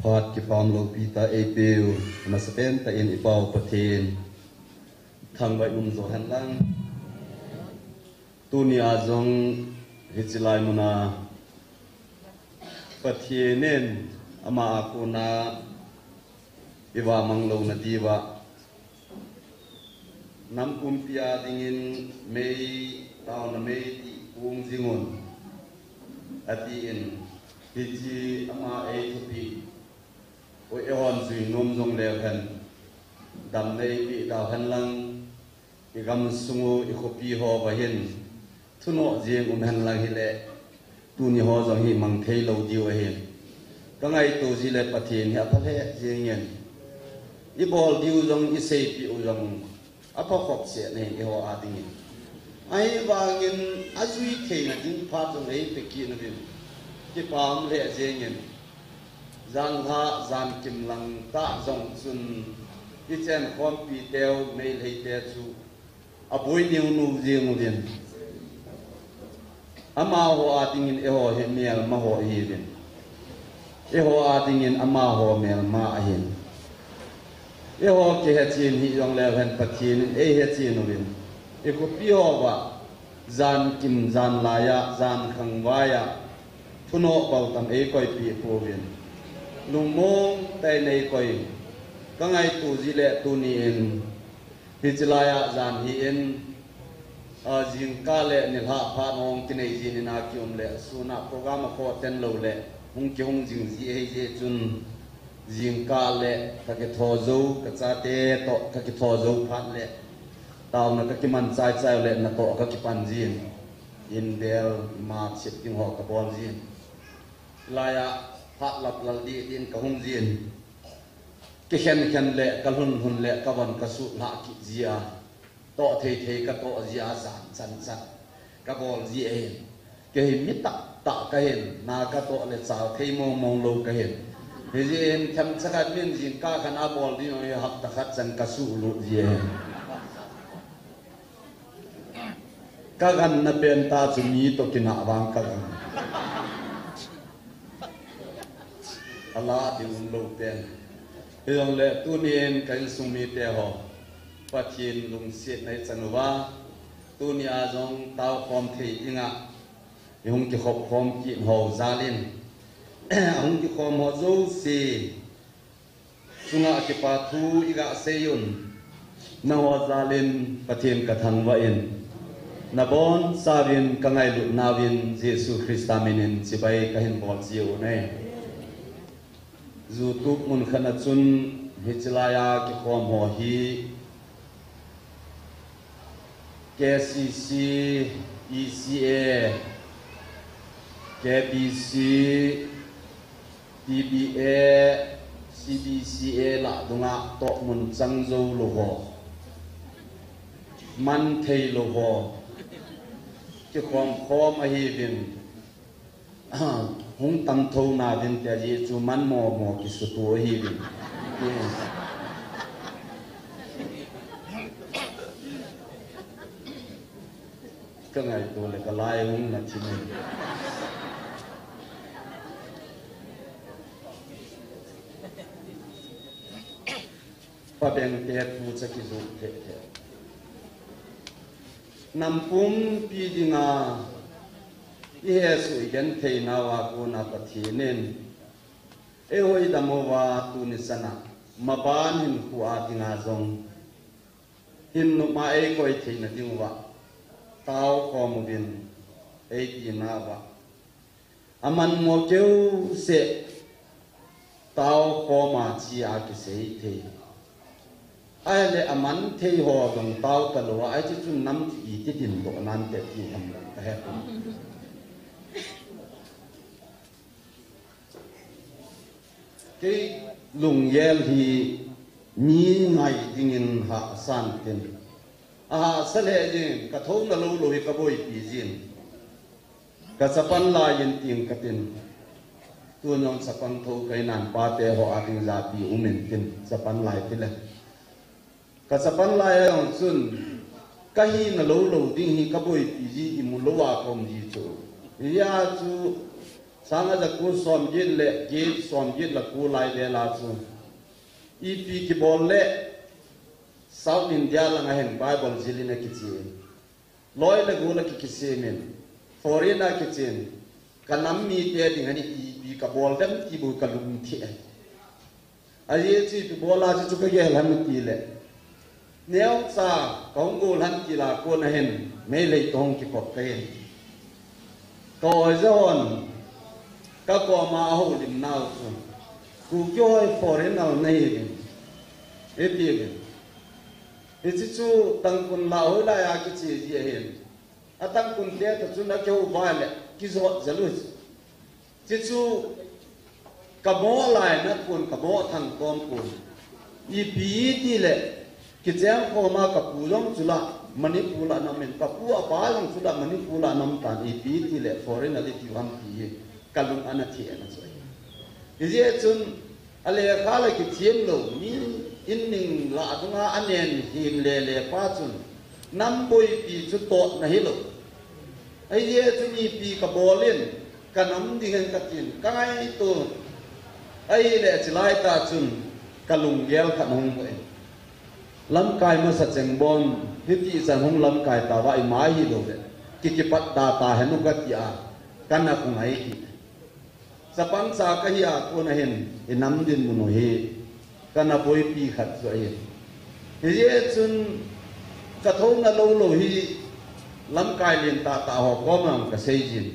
พอดกิปอมโลปีตาเอเปิลมาสเปนตาเอ็นอีปอลประเทศทางใบมุมโซฮันลังตูนีอาจงฮิจิไลมุนาประเทศเน้นอามาอากูนาอิวามังโลนาดีวะน้ำกุมพิอาดิงินเมย์ตาวนาเมย์ที่กุงซิงุนอาทิอินฮิจิอามาเอทุปีโอเอฮอนซุยนมจงเลวเห็นดำในปีดาวหันลังอีกำสุงูอีกปีหอบะเห็นทุนอเจียงหันลังฮิเลตูนี่หอจงฮิมังเทโลดิวเห็นก็ไงตัวจิเลปะเทียนเฮาพะเลเจียงเงินอีบอลดิวจงอีเซปีอุจงอภขบเสียเนี่ยอีหออาดิงินไอ้บางเงินอาจุยเทนะจิงพาจงเอเปกีนะบินที่ปามเลเจียงเงินจานท่าจานกิมลังตาจงซุนที่เจนความปีเดียวไม่เลยเดียจูอบุยนิวนูเจียงเดินอามาหัวอาติงินเอหัวเฮมียลมาหัวฮีดินเอหัวอาติงินอามาหัวเมียลมาเห็นเอหัวเกฮจีนฮิยองเลวเห็นปัจจีนเอเฮจีนดินเอคุปีหัวว่าจานกิมจานลายะจานขังวายะทุนอเป่าตำเอคอยปีโปวินลุงมงแต่ในคอยก็ไงตูจิเลตูนีเอ็นพิจลายะจานฮีเอ็นจิงกาเลนิลฮะพานองกินไอจินินาคิอมเลสุนัขโปรแกรมโคเทนโลเลหงกิหงจิงจีเอเจจุนจิงกาเลกักทอโจกัจเตโตกักทอโจพันเลตาวนักกิมันใจใจเลนักโตกักปันจินอินเดลมาเช็ดกิงหอกกับบอลจินลายะพระหลับหลับดีดินกะหงจีนกิเข็นเข็นเละกะหุ่นหุ่นเละกะวันกะสุละกิจีอาโตเทเทกะโตจีอาสันกะบอลจีเอ็นกะเห็นมิตะตะกะเห็นนากะโตเลสาวเทมองโลกะเห็นเฮจีเอ็นทำสักมินจินกะขันอาบอลดิโนยหักตะขัดสันกะสุลุจีเอ็นกะกันนับเป็นตาจุมีโตกินาวางกะกันอัลลอฮ์ที่ลุงลูกเตียนเรื่องเล็กตัวนี้กันสุมีเตหอปัจจินลุงเสียในจันวาตัวนี้อาจงเต้าความที่อิงะยงที่ขบความกินหอซาลินยงที่ความหอจูซีสุงะที่ปาทูอิกะเซยุนนหอซาลินปัจจินกระทันวะอินนบอนซาวินกังไงลุนาวินเยซูคริสต์อามินินสิไปกะเห็นบอลเจียวเน่จูตุกมุนขณะจุนฮิจลายากิความหัวฮีKCC ECA KBC TBA CBCA ละตรงอ่ะโตมุนจังโจโลโหมันเทโลโหกิความพร้อมอหิวินหงตังทูนาวินเตอร์จูมันโมกิสุตัวฮีวินก็ไงตัวเล็กลายหงนัดชิมิป้าเบงเตะพูดสักกี่สุดเถอะนำปุ่มปีดิงาเยซูยันเทนาวากูนาปทีเนนเอโฮอิดามวาตูนิสนามาบานหินขัวดิงาจงหินนุมาเอโกยเทนดิงวะเต้าคอมวินเอดีนาวะอามันโมเกลเสเต้าคอมาชีอากิเสเทไอ้เลอามันเทหอดงเต้าตลอดไอ้ที่จุนน้ำอีที่ดินโดนันเตที่ทำแต่ cái lùng yel thì mi ngày dingin ha san tin sa le jin ka thong na lo lo hi ka boi pi jin ka sapan la yin ting ka tin tu nyong sapan tho kai nan pa te ho ating za pi umen tin sapan lai ti le ka sapan lai yong sun ka hi na lo lo ding hi ka boi pi ji i mu lo wa kom ji chu ya chu sanga za ku som jit le ki som jit la ku lai de la chu EP ki bol le South India la nga hen Bible zilina ki chi loi le gu la ki se men foreigner ki chen kanam mi te ding ani EP ka bol dam ki bu ka lum thi aye chi pi bola chi chu ka ye lan ti le neo sa kong gu lan ki la ko na hen me le tong ki pok ka hen to zon ka ko ma ho lim nau chu ku joy foreigner nei e pi ge e chi chu tang kun la ho la ya ki chi ji hen a tang kun te ta chu na ke u ba le ki zo zalu chi chu ka bo lai na kun ka bo thang kom kun i pi ti le ki jang ko ma ka pu long chu la mani pu la na men ka pu a ba long chu la mani pu la nam ta i pi ti le foreigner ti wam pi ka lung ana thi ana so i je chun ale kha la ki thiem lo mi in ning la dunga anen him le le pa chun nam boi pi chu to na hi lo ai je chun i pi ka bolin ka nam ding ka tin kai to ai le chilai ta chun ka lung gel kha nong boi lam kai ma sa cheng bon hiti san hong lam kai ta wa i mai hi lo le ki pat da ta henu ka ti a kana ku ngai ki sa pan sa ka hi a ko na hen e nam din mu no he kana boi pi khat so ai ye chun ka thong na lo hi lam kai lin ta ta ho ko mam ka sei jin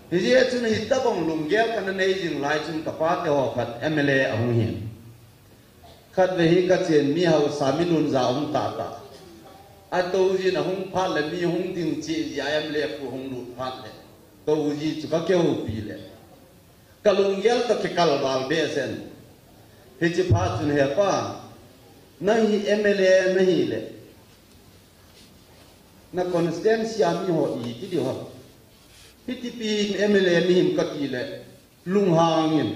ye chun hi ta bong lung gel kana nei jin lai chun ka pa te ho khat MLA a hung hin khat ve hi ka chen mi hau sa mi nun za ta ta a to ji na hung pha le mi hung ding chi ya MLA pu hung lu pha le to ji chu ka ke hu pi le ka lung gel ta ke kal bal be sen hi chi pha chun he pa nahi MLA nahi le na constituency mi ho i ti di ho PTP MLA mi him ka ti le lung hangin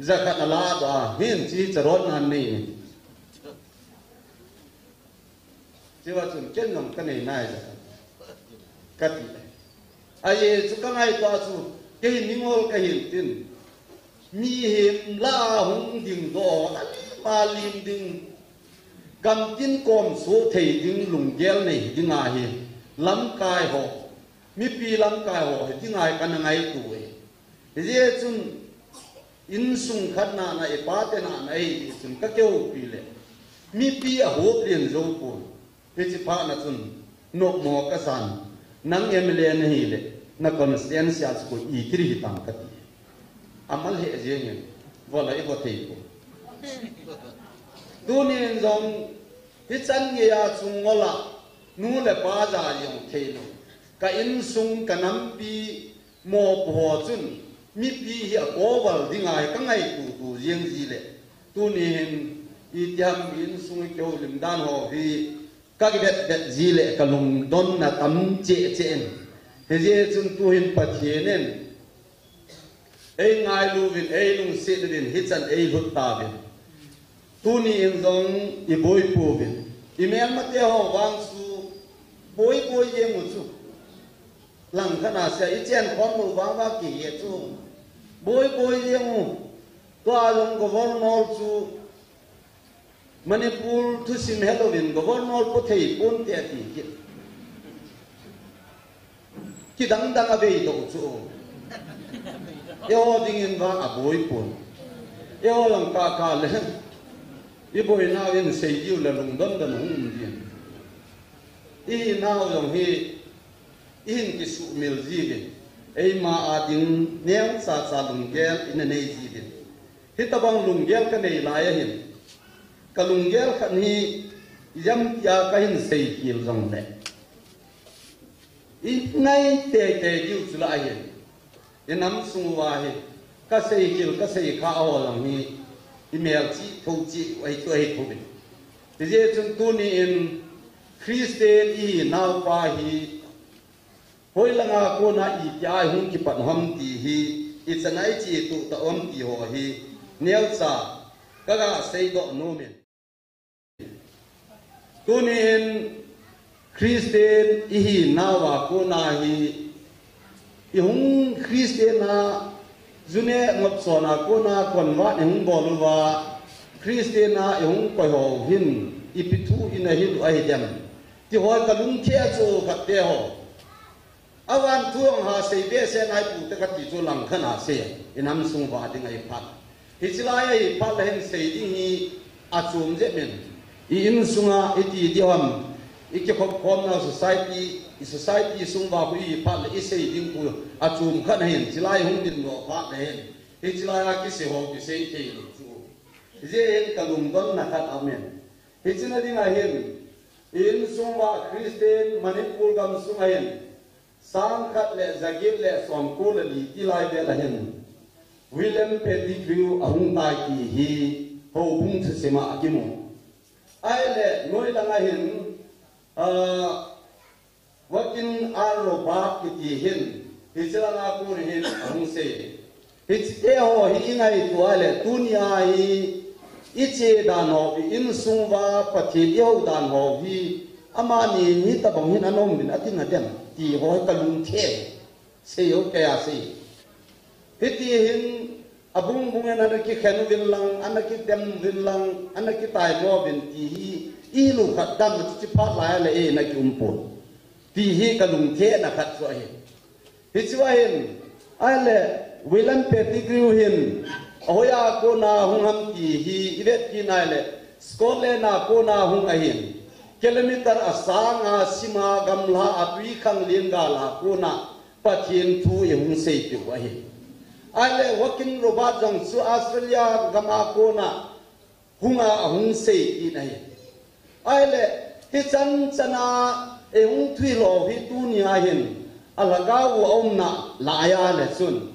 zakat ala da hin chi charon nan ni chiwa chun chen nom ka nei nai za ka ti aye chu ka ngai to chu ke ni ngol ka hin tin mi him la hung ding do ma lim ding gam tin kom so thei ding lung gel nei ding a hi lam kai ho mi pi lam kai ho hi ding ai kan ngai tu e je chun in sung khat na na e pa te na nei chun ka keu pi le mi pi a ho plien zo ko pe chi pa na chun no mo ka san nang MLA nei le na constituency as ko i tri hi tang ka ti amal he je nge vola e bo thei ko dunin zong hi chan nge ya chung ngola nu le pa ja yong thei lo ka in sung ka nam pi mo pho chun mi pi hi a ko wal dingai ka ngai tu jeng ji le tunin i tiam in sung ke lim dan ho hi ka ki bet ji le ka lung don na tam che chen he je chun tu hin pa thienen ei ngai lu vin ei lung se vin hi chan ei lut ta vin tuni in zong i boi pu vin i mel ma te ho wang su boi ye mu chu lang khana se i chen khom mu wang wa ki ye chu boi ye mu to a long governor chu Manipur thu sim Halloween governor po thei pon te ti ki dang a ve to chu yo ding in wa a boi pon yo long ka le i boi na in sei diu la lung don da hung din i now long hi in ki su mil ji ge ei ma a ding neu sa lung gel in nei ji din hi ta bang lung gel ka nei la ya hin ka lung gel khan hi yam ya ka hin sei kil jong le i nai te diu chu la hin in nam su wa hi ka sei kil ka sei kha o long hi email chi thau chi ai to ai thu bin ti je chung tu ni in Christian i now pa hi hoi langa ko na i kya hung ki pat ham ti hi it's an ai chi tu ta om ti ho hi neu sa ka ga sei do no men tu ni in Christian i now wa ko na hi yung Christian na zune ngop sona kona konwa yung bolwa Christian na yung koyo hin ipitu inahin aidem ti hoi kalung kia zo khatte ho awan tuang ha sei be se nai pu ta ka ti zo lang khana se inam sung wa ding ai phat hichilai ai phat hen sei ding hi achum je men I in sunga iti diam ikke khom na society sung ba ku I phat le sei ding ku achum khan hen chilai hung din no phat le hen hichilai ki se ho ki sei ke chu je en kalung don na khat amen hichina ding a hen in sungwa Christian Manipur gam sungayen sang khat le zagil le som ko le li tilai be la hen William Pettigrew ahung tai ki hi ho bung the sema akimu ai le noi la nga hen wakin aro ba ki ti hen hichla na ku hen ahung se hich e ho hi ngai tu ale dunia hi iche dan ho in sungwa pathi yo dan ho hi amani ni ta bang hin anom bin atin adem ti ho ka lung the se yo ka ya se hiti hin abung bung na ki khanu bin lang anaki dem bin lang anaki tai mo bin ti hi I lu khat dam chi pa la le e na ki umpon ti hi ka lung the na khat so hi hi chwa hin ale William Pettigrew hin Oya ko na hung ham ki hi ivet ki na le skole na ko na hung ahin kilometer asanga sima gamla atui khang linga la ko na pathin thu e hung sei pi wa hi ale working robot jong su Australia gama ko na hunga hung sei ki na hi ale hi chan chana e hung thui lo hi tu ni a hin alaga wa omna la ya le sun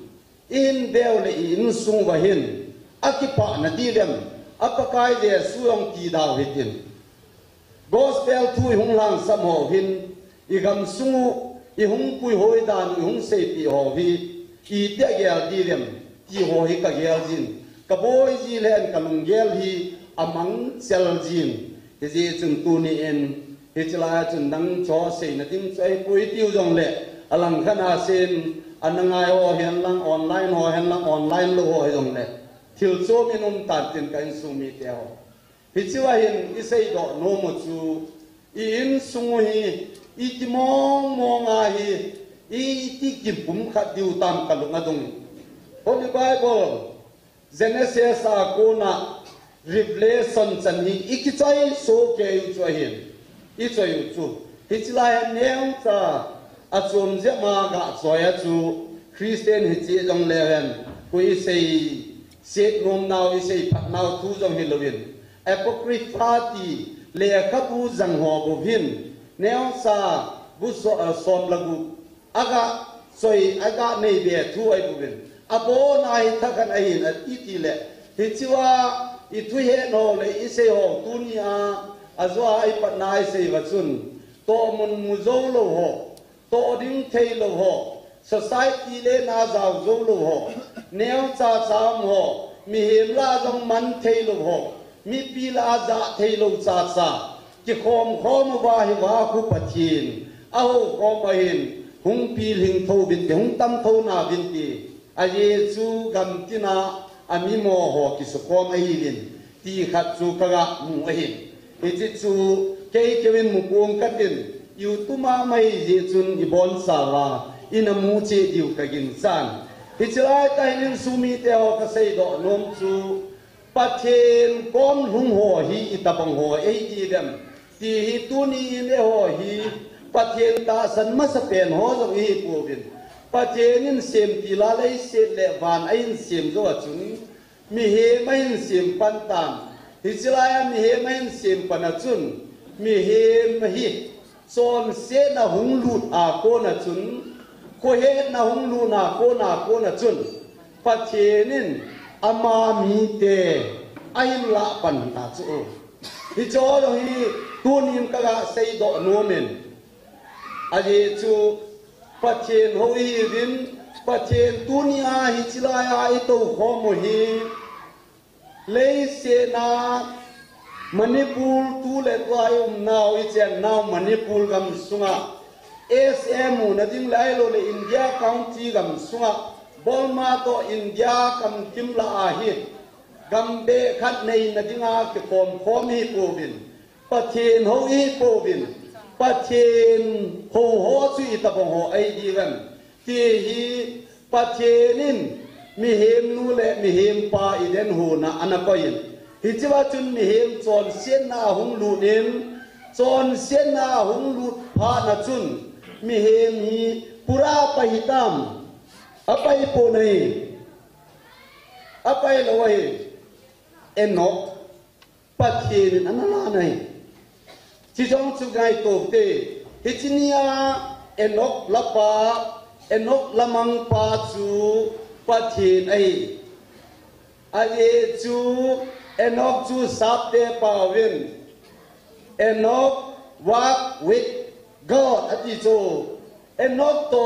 in deu le in sung wa hin akipa na dilem apakai le suong ti daw hitin gospel thu hung lang sam ho hin igam sungu I hung pui hoi dan I hung sei pi ho hi I te gel dilem ti ho hi ka gel jin ka boy ji len ka lung gel hi amang sel jin ji chung tu ni en hi chla chun dang cho sei na ting chai pui tiu jong le alang khana sen anangai ho hen lang online lo ho jong le thil cho minum tan tin kan su mi te ho hi chiwa hin I sei do no mo chu I in sungu hi I ti mong nga hi I ti ki pum khat diu tam ka lunga dong Holy Bible Genesis a ko na Revelation chan hi ikichai so ke yu chu hin I chu yu chu hi chila hen neng cha achom je ma ga soya chu Christian hi chi jong le hen ku I sei set nom now I sei phat now thu jong hi lovin apocrypha ti le khapu jang ho bo hin neo sa bu so som lagu aga soi aga nei be thu ai bu bin abo nai thakan ai na ti le hi chiwa I thu he no le I sei ho dunia azwa ai pat nai sei wa chun to mun mu zo lo ho to ding thei lo ho society le na zaw zo lo ho neo cha cham ho mi him la jong man thei lo ho mi pi la za thei lo cha cha ki khom wa hi wa khu pathin a ho khom ba hin hung pi ling tho bin te hung tam tho na bin ti a ye chu gam ti na ami mo ho ki su khom ai lin ti khat chu ka ga mu a hin e chi chu ke kewin mu kong ka tin yu tu ma mai je chun I bon sa wa ina mu che diu ka gin san hi chilai ka hin su mi te ho ka sei do nom chu pathen kom hung ho hi itapang ho ei ti dem ti hi tu ni ne ho hi pathen ta san ma sa pen ho zo hi pu bin pathen in sem ti la lei se le van ai sem zo chung mi he mai sem pan tam hi chilai mi he mai sem pan chun mi he ma hi son se na hung lut a ko na chun ko he na hung lu na ko na chun pathenin ama mi te ain la pan ta chu hi cho lo hi tunin ka ga sei do no men aje chu pathen ho hi rin pathen tunia hi chila ya I to kho mo hi le se na Manipur tu le twai now I chen now Manipur gam sunga SM na ding lai lo le India County gam sunga Bolma to India kam kimla ahit gambe khat nei na dinga ke khom hi povin pathin ho hi povin pathin ho chui ta bong ho ai di gan ti hi pathinin mi hem nu le mi hem pa iden hu na anakoin hi chiwa chun mi hem chon sen na hung lu nin chon sen na hung lu pha na chun mi hem hi pura pahitam apai po nei apai loi enok pathin anana nei chi jong chu gai to te hichinia enok lapa enok lamang pa chu pathin ai age chu enok chu sap te pawin enok walk with God ati chu enok to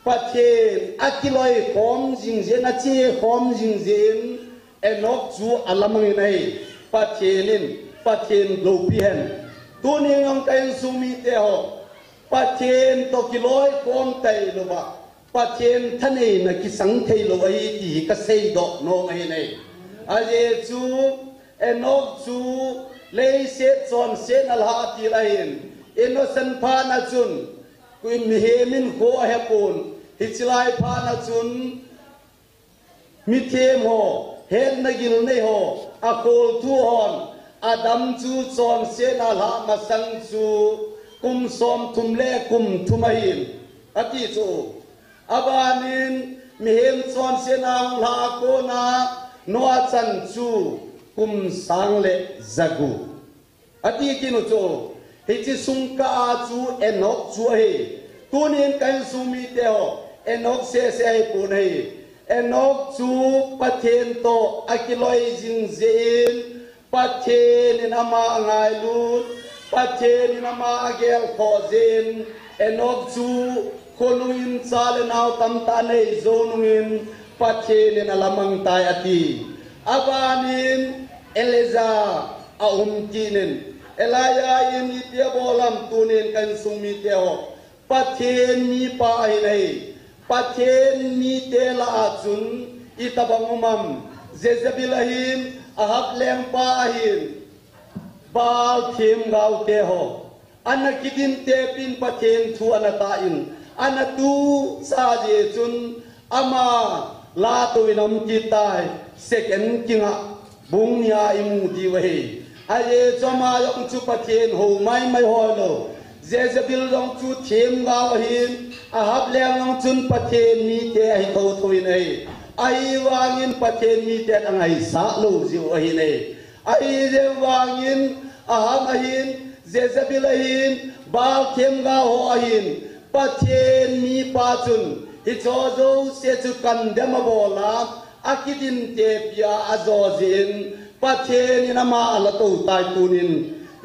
pathin akiloi khom jingzen achi khom jingzen enok chu alamang nei pathin lopian tuning ang kain sumi te ho pathin to kiloi khom tai lo ba pathin thane na kisang thei lo ai ti ka sei do no ai nei aje chu enok chu lei se chon sen al ha ti lain innocent pha na chun kuin mi hemin ko he pon hichilai pha na chun mi them ho hen na gil nei ho akol thu hon adam chu chon se na la ma sang chu kum som thum le kum thumahin ati chu abanin mi hem chon se na la ko na noa chan chu kum sang le zagu ati kinu chu hichi sungka chu enok chu he tunin kan sumi te ho enok se ai pu nei enok chu pathen to akiloi jing zen pathen nama ngai lu pathen nama agel kho zen enok chu khonuin chal naw tam ta nei zonuin pathen na lamang tai ati abanin eleza ahum kinin elaya yin itia bolam tunin kan sumi te ho pathen mi pa ai nei pathen mi te la achun itabangumam Jezebelahim ahap leng pa ahin bal thim gau te ho anakidin te pin pathen thu anatain anatu sa je chun ama la tuinam kitai second kinga bungya imu di wahi aye choma yong chu pathen ho mai ho lo Jezebel yong chu thim gau hin ahap leng yong chun pathen mi te ai tho thuin ai ai wangin pathen mi te angai sa lo jiu ai nei ai je wangin aham ahin Jezebel ahin bal thim gau ho ahin pathen mi pa chun hi cho zo se chu kan dem bola akidin te pia azozin pathen ina ma ala to tai tunin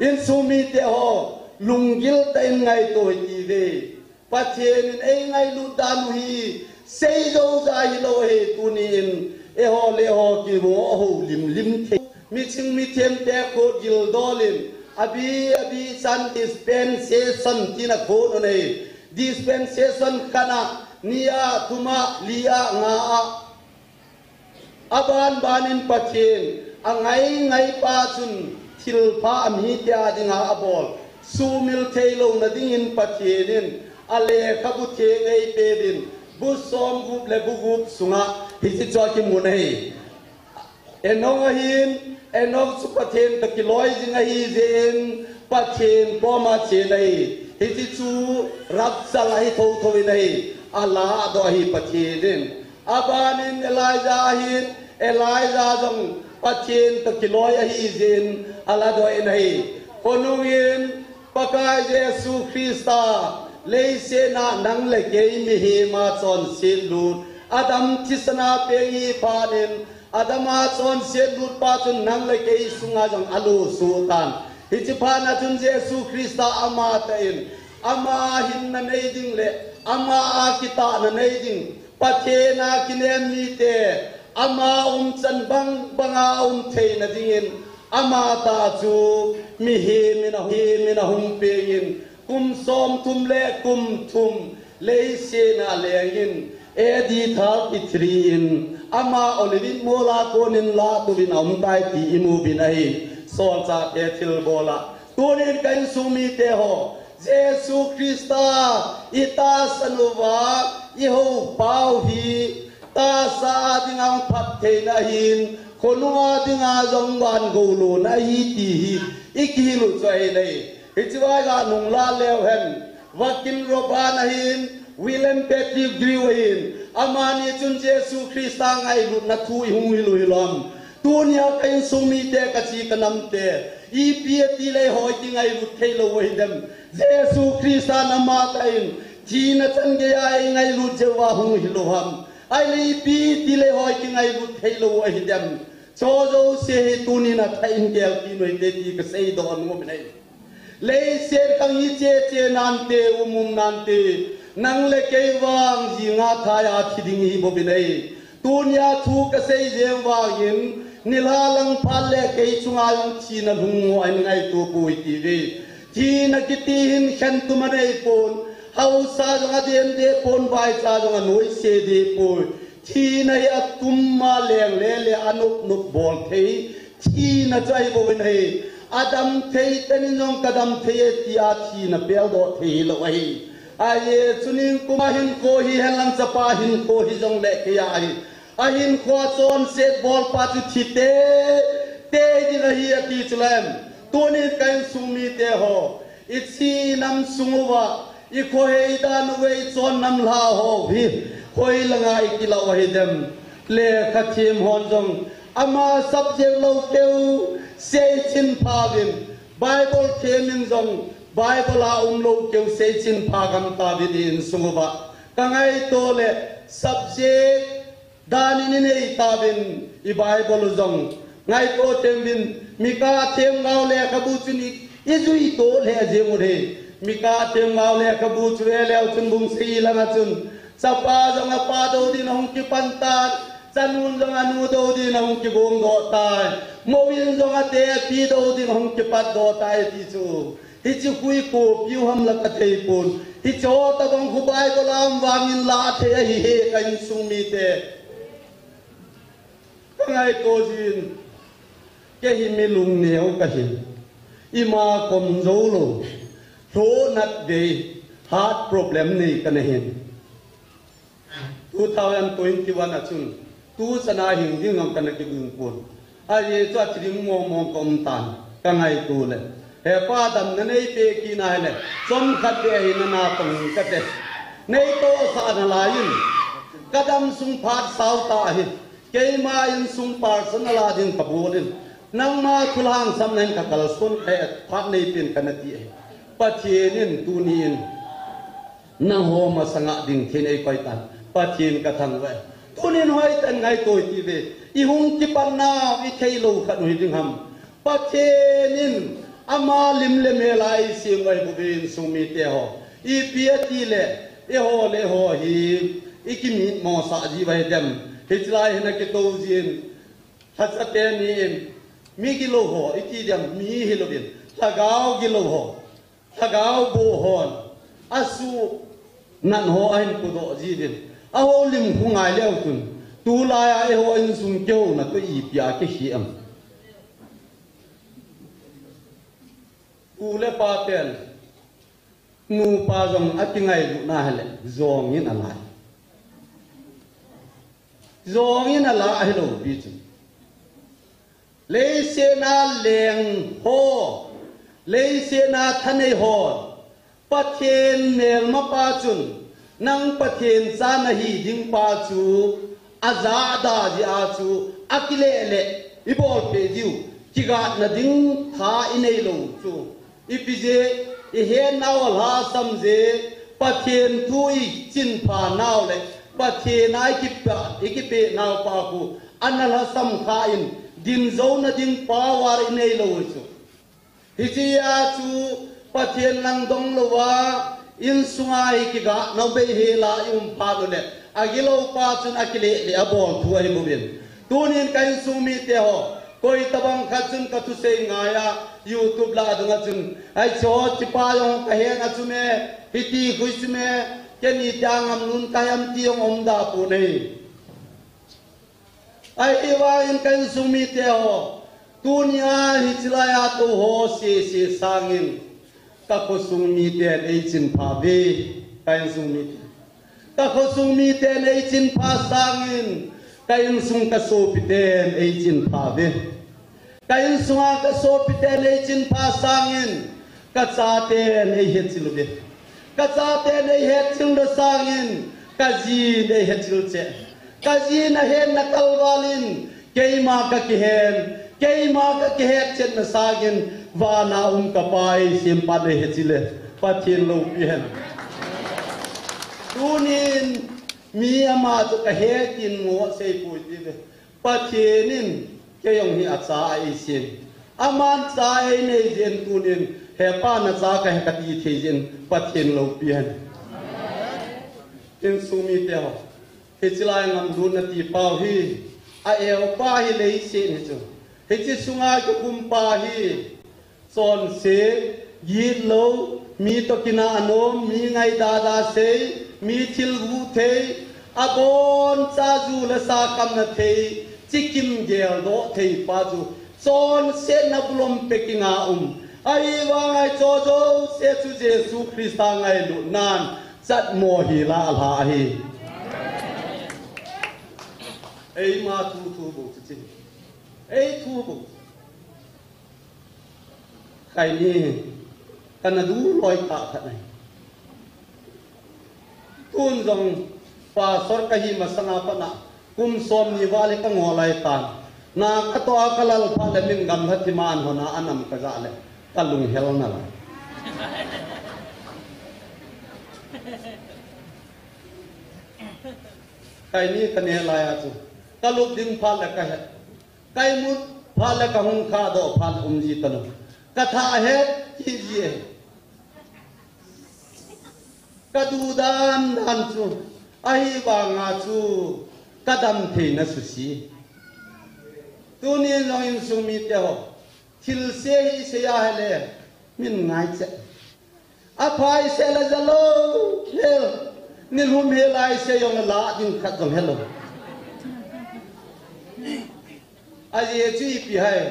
in sumi te ho lungil ta in ngai to hi ve pathen in ei ngai lu dan hi sei zo za hi lo he tunin e ho le ho ki mo ho lim the mi ching mi them te ko gil dolin abi san dispensation tina ko no nei dispensation kana nia tuma lia nga aban banin pathen angai pa chun thil pha mi tia dinga abol sumil thailo na dingin pathenin ale khabu the ngai pebin bu som gup le bu gup sunga hisi chwa ki munai enong su pathen ta kiloi jinga hi zen pathen poma che nei hisi chu rap salai tho nei ala do hi pathin abanin Elijah jong pathin to kiloi hi zen ala do nei konungin pakai Jesu Krista leise na nang le ke mi he ma chon sin lut adam tisana pe hi panin adama chon sin lut pa chun nang le ke sunga jong alu sultan hi chi phana chun Jesu Krista ama ta in ama hin na nei ding le ama akita na nei ding pathena kinem mi te ama chan banga the na dingin ama ta chu mi he mina hum pe in กุมซอมทุมเล่กุมทุมเลยเสนาเลงินเอดีทาอิทรีอินอามาอลิวินโมลาโกนินลาตุวินอมไตตีอิมูบินัยสอนจากเอทิลโบลาตัวนี้กันสุมีเตโฮเยซูคริสต์อิตาสนุวาอิโฮปาวฮีตาสาดิงังพัดเทนาหินคนว่าดิงาจงวันกูลูนาฮีตีฮีอีกฮิลุใจเลยฮิจวายกานุงลาเลวเห็นวักินโรบานาหินวิลเลมเปตริกดริวหินอามานีจุนเยซูคริสต์ไงลุนาทุยหุงฮิลุฮิลอมตัวนี้ก็ยังสุมีเตกจีกันนำเตอีพีตีเลยหอยที่ไงลุเทโลวหิดมเยซูคริสต์นามาตัยทีนัจันเกียไงลุเจวาหุงฮิลุฮัมไอลีปีตีเลยหอยที่ไงลุเทโลวหิดมโจโจเสียตุนีนัทไอินเดียกินไว้เตตีก็เสียดอนงบไหนเลยเสียกังยิเจเจนันเตอุมุมนันเตนังเลเกวังยิงอาทายาทิดิงฮีบบินัยตุนียทูก็เสียเจวายินนิลาลังพัลเลเกยจุงอายังชีนันหุงไอไงตัวปุยทีวีทีนักกิติหินขันตุมันไอปนเฮาซาจงอาเดียนเดปนไวซาจงอาหน่วยเสเดปนทีนัยตุมมาเลียงเลเลอนุนุบอลเททีนัจใจบวินัยอาดัมเทตันยองกดัมเทตีอาทีนับเปลดอเทลไว้ไอเยสุนิงกุมาหินโคฮิเฮลังสปาหินโคฮิจงเล็กยาไอหินขวาโซนเซตบอลปาจุทิเตเตดินฮีตีจุเลมตัวนี้กันสุมีเตโฮอิซีนำสุงวะอีโคเฮดานเวโซนนำลาโฮวิคอยละไงกิลาวะฮิดมเลขัดทีมฮอนจงอามาสับเจลาวเกวเซชินพาวินไบเบิลเทมินจงไบเบิลอาลาวเกวเซชินพากันตาวิดินสุงวะกังไงโตเลสับเจดานินเนยตาวินอีไบเบิลจงไงโตเทมินมิกาเทมเงาเลขบูจุนิอิจุยโตเลเจมุเรมิกาเทมเงาเลขบูจุเอเลวจุนบุงสีละงจุนsapa jong apa do di na hong ki pantan sanun jong anu do di na hong ki gong do tai mowin jong ate pi do di na hong ki pat do tai ti chu hi chu kui ko piu ham la ka thei pun hi cho ta dong khu bai ko lam wang in la the hi he kan sung mi te ngai ko jin ke hi mi lung neo ka hi i ma kom zo lo tho nat de heart problem ni kan hin 2021 achun tu sana hing ding ngam kan ki gung pon a ye cha chrim mo mo kom tan ka ngai tu le he pa dam na nei pe ki na le som khat de hin na tong ka te nei to sa na la yin kadam sung phat saw ta hi ke ma in sung par san la din ka bolin nang ma thulang sam nen ka kal sun khe phat nei pin kan ti pa thienin tu nin na ho ma sanga ding thin ei pai tanปะเทียนกระทังไว้ตัวนี้น้อยแต่ไงตัวทีเวอีหงจิปันนาวิเทยโลขัดหนุ่ยดึงหำปะเทียนินอามาลิมเลเมลัยเสียงไว้บุบินสุมีเตหออีเปียตีเล่เอโฮเลโฮฮีอีกิมิมอสาจีไว้เดมฮิจไลเฮนักโตจีนฮัสเตนีนมีกิโลหออีกีเดมมีฮิโลบินทะกาวกิโลหอทะกาวโบหอนอาสูนันหออันกุโดจีดินอาโหลิมคงไงเลี้ยวตุนตูลายไอโหอินสุงเจ้านักก็อีปียาเกี่ยมกูเล่ปาเตลนูปาจงอัติไงลุน่าเล่จงยินอะไรจงยินอะไรให้เราบิจเลเสนาเลงโฮเลเสนาทันเอโฮปะเทนเนลมาปาจุนนังปะเทนซานาฮีดิงปาจูอาซาดาจิอาจูอากิเลเลอีบอลเปจิวจิกาดนาดิงทาอินเอโลจูอีพิเจอีเฮนาวลาซัมเจปะเทนทุยจินพานาวเลปะเทนไอกิปะอีกิเปนาวปาคูอันนั้นละซัมคาอินดินโซนาดิงปาวาร์อินเอโลจูฮิจิอาจูปะเทนลังดงโลวาอินสุงไอกิกะนาเบเฮลายุมพาโลเนอากิโลปาจุนอากิเลเลอบอลทัวฮิมุบินตัวนี้กันสุมีเตหอ koi tabang khatun ka tu sei ngaya YouTube la dunga chun ai cho chipa yong ka he na chume hiti khuisme keni tangam nun kayam tiong omda pu nei ai iwa in kan sumi te ho dunia hicilaya tu ho si sangin ka ko sumi te ei chin pha ve kan sumi ka ko sumi te ei chin pha sangin kain sung ka so piten ei chin pha ve kain sunga ka so piten ei chin pha sangin ka cha ten ei het chilu ve ka cha ten ei het chil do sangin ka ji ei het chil che ka ji na hen na kalwalin keima ka ki hen keima ka ki het chen na sagin wa na ka pai sim pa de het chile pathin lo pian tunin mi ama tu ka he tin mo sei pui ti ve pathinin ke yong hi acha ai sin aman cha ai nei jen tunin he pa na cha ka he ka ti the jen pathin lo pian tin sumi te ho he chilai ngam du na ti pau hi a el pa hi lei se ni chu he chi sunga ku kum pa hi son se yi lo mi to kina anom mi ngai da da se mi thil hu the abon cha ju la sa kam na the chikim gel do the pa ju son se na blom pekinga ai wa ngai cho cho se chu jesu christa ngai lu nan sat mo hi la hi ei ma thu bu chi ei thu bu kai ni kana du loi ta khat nai tun jong pa sor ka hi ma sanga pa na kum som ni wale ka ngolai tan na ka to akalal pha le min gam hathi man hona anam ka za le kalung hel na la kai ni kane la ya chu kaluk ding pha le ka he kai mut pha le ka hung kha do pha ji tanu katha he ji ji kadu dan chu ai ba nga chu kadam the na su si tu ni long in su mi te ho thil se hi se ya hele min ngai che a phai se la zalo le ni lum he lai se yong la ding khat jong hello a ye chi pi hai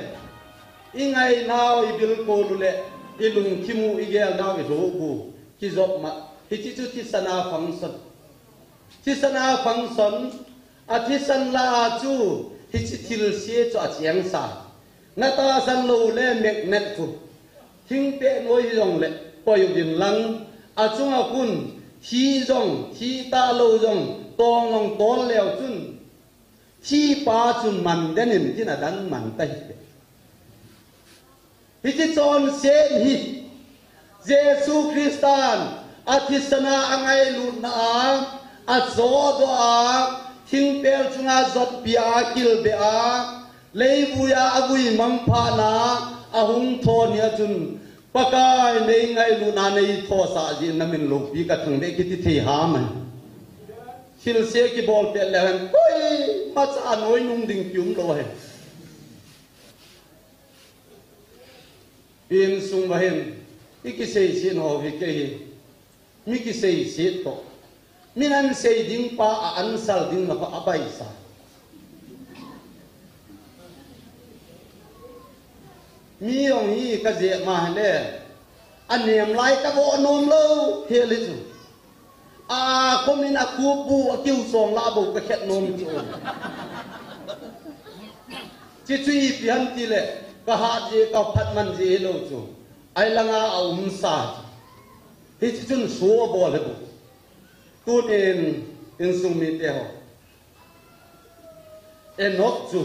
ingai nao I bil ko lu le ilung kimu igel nao I ro bu ki zop ma hi chi chu ti sana function a thi san la chu hi chi thil se chu a chiang sa na ta san lo le mek net chu thing pe noi yong le po yu din lang a chung a kun thi jong thi ta lo jong tong long ton leo chun thi pa chun man denin tin a dan man ta hi chi chon se hi jesu christan athisana angai lu na a zo do a thing pel chunga zot pia kil be a leibuya agui mang pha na ahung tho nia chun pakai nei ngai lu na nei tho sa ji namin lu pi ka thang de ki ti the ha man thil se ki bol pe le han oi ma cha noi nung ding pyum lo he in sung ba hen ikisei sin ho vi ke hi mi ki sei se to minan sei ding pa an sal ding na pa abai sa mi ong hi ka je ma le anem lai ka bo nom lo he le chu a komin a ku bu a kiu song la bo ka khet nom chi chui pian ti le ka ha je ka phat man je lo chu ai langa a sa hi chi chun so bo le bu tu in sung mi te ho enok chu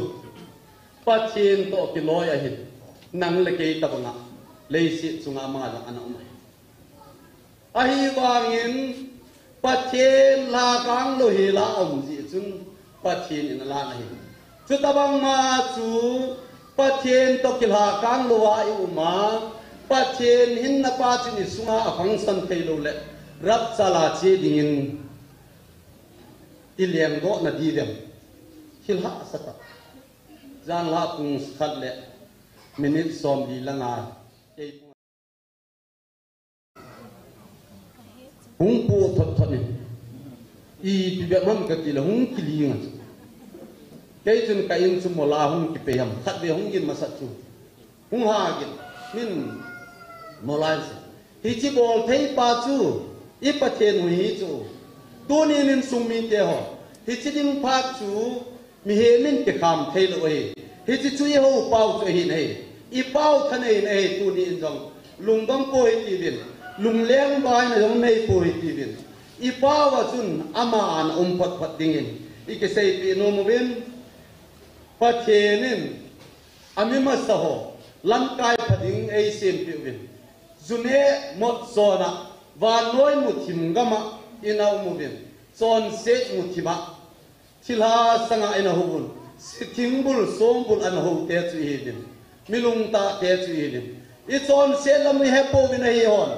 pathin to ki loya hi nang le ke ta banga le si chunga ma la ana umai ahi wangin pathin la kang lo hi la om ji chun pathin in la na hi chu ta bang ma chu pathin to ki la kang lo wa I uma pathin hin na pa chu ni sunga a function thei lo le rap chala che dingin tileng do na di dem hil ha sata gian la pung khat le minute som di langa hung pu thot thot ni i bi be man ka ti la hung ki li nga ke chun ka in chu mola hung ki pe ham khat be hung gin ma sa chu hung ha gin min mola hi chi bol thei pa chu i pa chen hui chu tu ni nin sung mi te ho hi chi ding pa chu mi he min ke kham thei lo hi hi chi chu ye ho pau chu hi nei i pau than nei nei tu ni in jong lung dong po hi ti bin lung leng bai na jong nei po hi ti bin i pau wa chun ama an phat phat ding in i ke sei pi no mo bin pa chenin ami ma sa ho lan kai phading ei sem pi bin zune mot zona và nói một thìm gama inau một bên son set một thima chila sanga ina hubun thím bul som bul an ho te chu hi din milung ta te chu hi din I son set lam mi hepo bin hi hon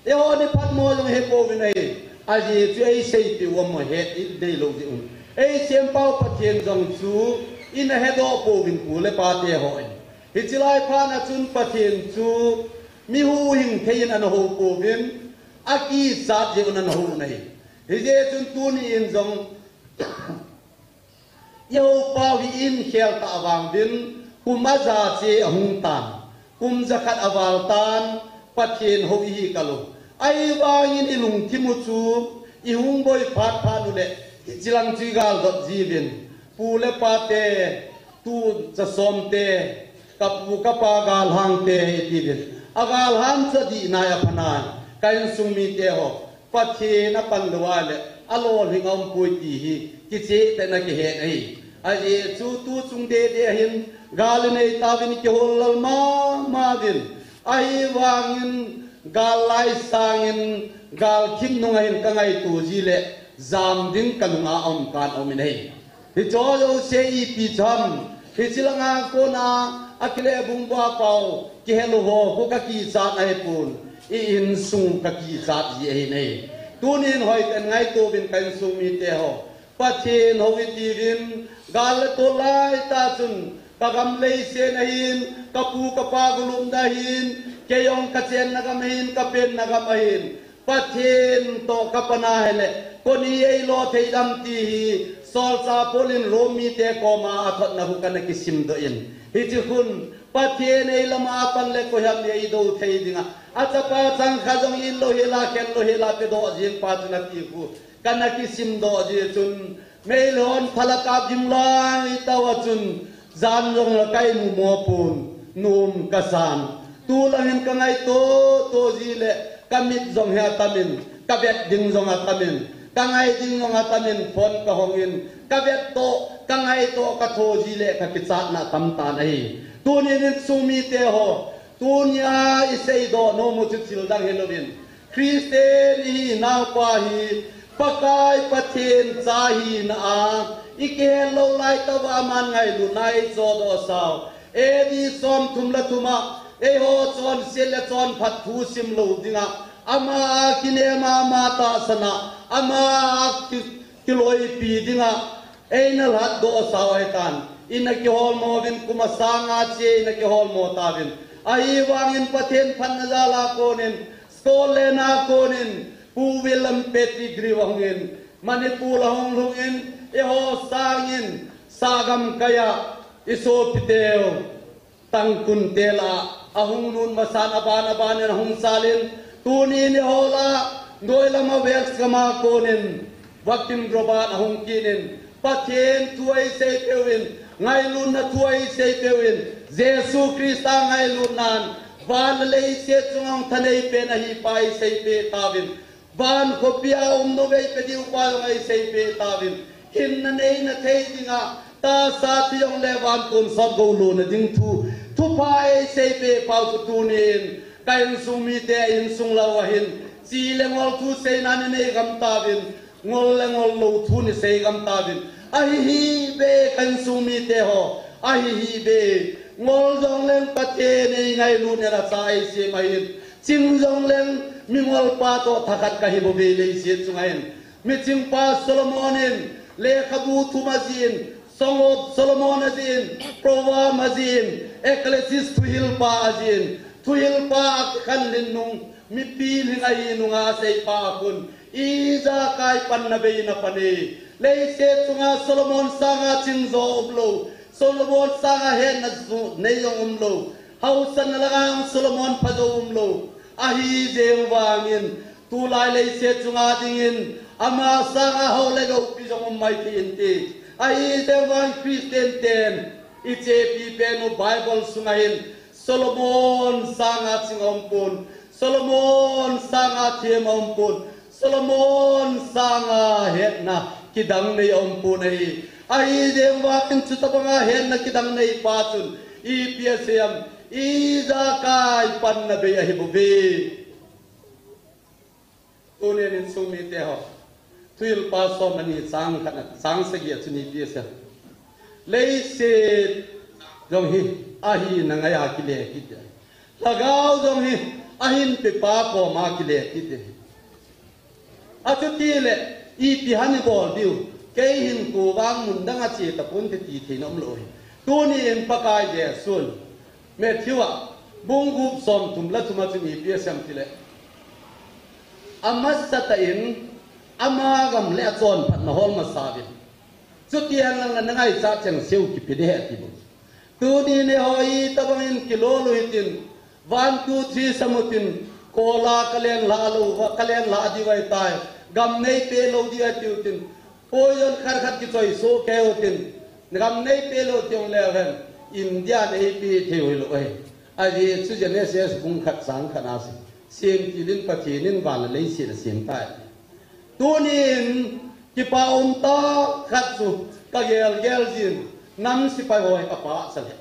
e hon ni phat mo long hepo bin hi aji chu ei sei pi wom mo het I dei lo di un ei sem pau pathian jong chu in a hedo po bin pu le pa te ho hi chilai pha na chun pathian chu mi hu hing thein an ho po bin aki sat je unan ho nei hije chun tu ni in jong yo pa wi in khel ta awang bin kumaza che hung tan kum zakhat awal tan pathin ho hi kalu ai wang in ilung thimu chu I hung boy phat pha nu le chilang chi gal dot ji bin pu le pa te tu cha som te kapu kapa gal hang te ti bin agal han cha di na ya phana kain sung mi te ho pathe na pan lwa le alo hingom pui ti hi ki che te na ki he nei a je chu tu chung de de hin gal nei ta vin ki hol lal ma din ai wangin gal lai sangin gal kim nu ngai ka ngai tu ji le zam ding kalunga om kan om nei hi cho yo se I pi cham hi chilanga ko na akile bung ba pau ki helo ho ko ka ki sa na he pun I in sung ka ki sa ji he nei tunin hoi ten ngai tu bin kan sung mi te ho pathin ho wi ti bin gal to lai ta chun ka gam lei se na hin ka pu ka pa gulum da hin ke yong ka chen na gam hin ka pen na gam hin pathin to ka pana hele ko ni ei lo thei dam ti hi sol sa polin romi te ko ma athot na hu kan ki sim do in hi chi hun pathin ei lama pan le ko ham ei do thei dinga achapa sang khajong in lo hela ken lo hela pe do jing pa na ti ku kan ki sim do je chun meilon phalaka jim lai tawa chun zan long la kai mu mo pun num kasan tu la hen ka ngai to ji le kamit jong ha tamin kabet ding jong ha tamin kangai ding jong ha tamin phon ka hongin kabet to kangai to ka tho ji le ka kichat na tam ta nei tu ni nin sumi te ho tu nya I sei do no mu chil dang helovin Christian hi na pa hi pakai pathin cha hi na a ike lo lai ta wa man ngai lu nai zo do sao e di som thum la thuma e ho chon sel la chon phat thu sim lo dinga ama kine ma ta sana ama kiloi pi dinga e na lat do sao ai tan ina ki hol mo bin kuma sanga che ina ki hol mo ta bin ai wangin pathen phan na jala konin stolena konin pu wilam petri griwangin manipula hong lungin e ho sangin sagam kaya iso piteo tangkun tela ahung nun masan aban hung salin tuni ni hola doilama veks kama konin wakin groban ahung kinin pathen tuai se pewin ngai lun na tuai se pewin Jesu Krista ngai lun nan van lei se chungong thanei pe na hi pai se pe tawin van khopia no vei pe diu pa ngai se pe tawin hin na nei na thei dinga ta sa tiong le van kun sot go lu na ding thu pai se pe pau tu nin kain sung mi te in sung la wa hin si le ngol thu se na ni nei gam tawin ngol le ngol lo thu ni se gam tawin ai hi be kan sung mi te ho ai hi be ngol jong leng pathe nei ngai lu ne ra sai se mai ching jong leng mi ngol pa to thakat ka hi bo be le se chungain mi ching pa Solomonin le khabu thumazin Song of Solomon azin, Proverbs azin, Ecclesiastes tuhilpa azin, tuhilpa kanlin nung mipilin ay nung asay pa kun, Iza kay panabay na pani, Leise tunga Solomon sanga chinzo umlo, Solomon sanga hen na neyong umlo, Hausan nalang Solomon pado umlo, Ahi zeng wangin, Tulay leise tunga dingin, Ama sanga haulegaw pisang umay kiinti, Ahi zeng wang Christian ten, Iche pipeno Bible sungahin, Solomon sanga chingompun, Solomon sanga tiemampun, Solomon sanga hetna kidang nei ompun ai ai dem wakin chutabanga hetna kidang nei patun ipiasiam izakai panna be ahibubi unen sumi te ho tuil paso mani sang kana sang sagi chuni piasa leise jong hi ahi nangaya kile kite lagao jong hi ahin pe pa ko ma kile kite Atutile ipi hani bol diu kei hin ku wang mun danga chi ta pun ti ti nom loi tu ni en pakai je sun me thiwa bung gup som tum la tuma chi pi sam tile amas sata in amagam le chon phat na hol ma sa bi chu tiang lang na ngai sa chang seu ki pi de he ti bu tu ni ne hoi ta bang in kilo lu hitin 1 2 3 samutin Kola kalian lalu, kalian la diwai tai, gam nei pelo dia tiutin, poyon kharkhat ki choi so keutin, gam nei pelo tiong leven, India nei pi thiu lo ai, aji chu jene ses bung khat sang khanasi, sim tilin pathinin wal lei si la sim tai, tunin ki pa ta khat su ka gel jin, nam si pai hoi ka pa sale,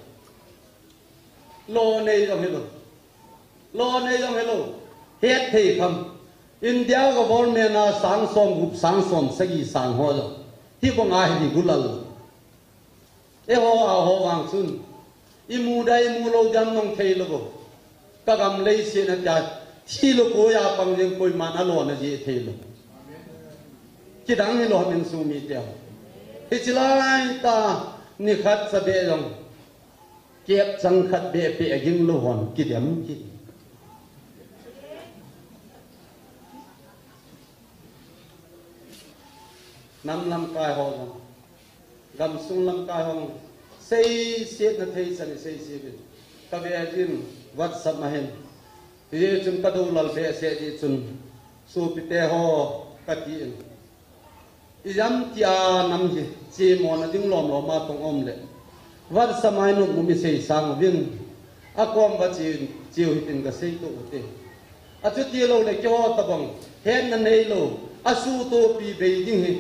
lo nei jong hello. Hết thì không India có vốn men na sang som sagi sang ho lo hi ko ngai di gulal e ho wang sun imu dai mu lo jam nong thei lo go ka gam lei se na ja thi lo ko ya pang jeng koi man a lo na ji thei lo ki dang ni lo min su mi te hi chilai ta ni khat sa be long kep sang khat be pe aging lo hon ki dem ki Nam lam kai hong gam sung lam kai hong sei siết na thei san sei siết ka ve jin wat sap ma hen ye chun ka do lal be se ji chun su pi te ho ka ti in izam tia nam ji chi mo na ding lom lo ma tong om le wat samai nu mu mi sei sang vin a kom ba chi chiu hitin ka sei to te a chu ti lo le kyo ta bang hen na nei lo a su to pi be ding hi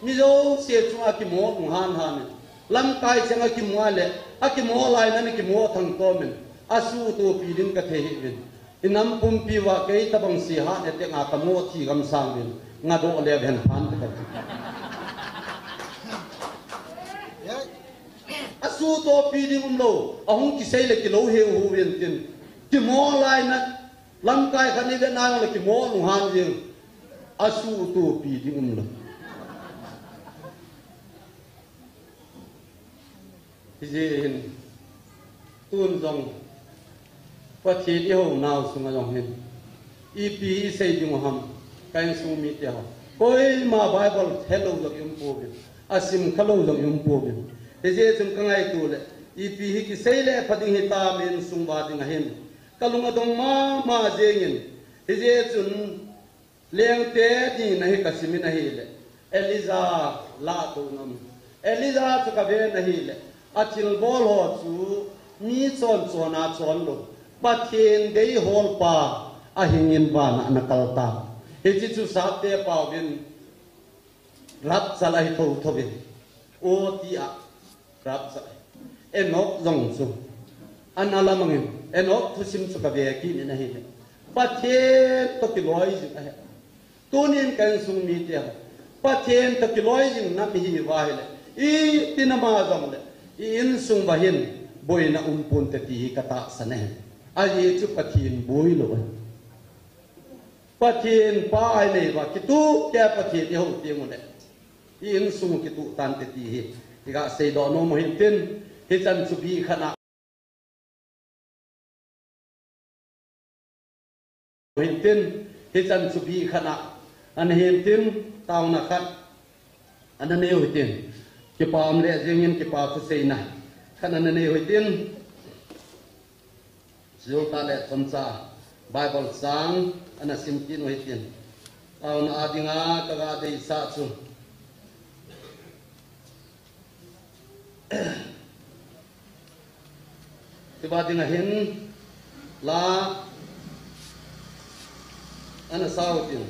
Mizo se chunga ki mo han lam kai changa ki mo le a ki mo lai na ki mo thang to men asu to pi din ka the hi bin inam pum pi wa ke ta bang si ha ne te nga ka mo thi gam sang bin nga do le ben phan ta asu to pi din lo a hung ki sei le ki lo he hu bin tin ki mo lai na lam kai khani ve na le ki mo han jing asu to pi din lo Jin tun jong pathi di ho naw sunga jong hin ipi sei jung ham kain su mi te ho koi ma Bible hello jong yum po bi asim khalo jong yum po bi je chung kangai tu le ipi hi ki sei le phading hi ta men sung ba ding hin kalunga dong ma jengin je chun leng te di na hi kasimi na hi le Eliza la tu nam Eliza chu ka ve na hi le Atil bol ho chu mi chon chona chon lo pathin dei hol pa a hingin ban na kalta he chi chu sa te pa bin rap salai tho tho bin o ti a rap sa enok jong chu anala mangin enok thu sim chu ka ve ki ni na hi pathin to ki loi ji a tunin kan sung mi te pathin to ki loi ji na mi hi wa hele I tinama jong le in sung bahin boy na umpun te ti kata sane aji chu pathin boy lo pathin pa ai nei wa ki tu ke pathin ho ti mo le in sung ki tu tan te ti ที่ก็เสดอนมหินตินฮิจันสุบีขณะหินตินฮิจันสุบีขณะอันหินตินตาวนักอันนั้นเอวหินตินกีปามเรียกยังกีปาฟุเซนะขณะนั้นเอวหินตินจิโอตาเลตอนซาไบเบิลสังอันนั้นสิมกินหินตินตาวนาดิงากะกาเดอิสาซุที่บ้านที่เห็นลาอันนั้นสาวติน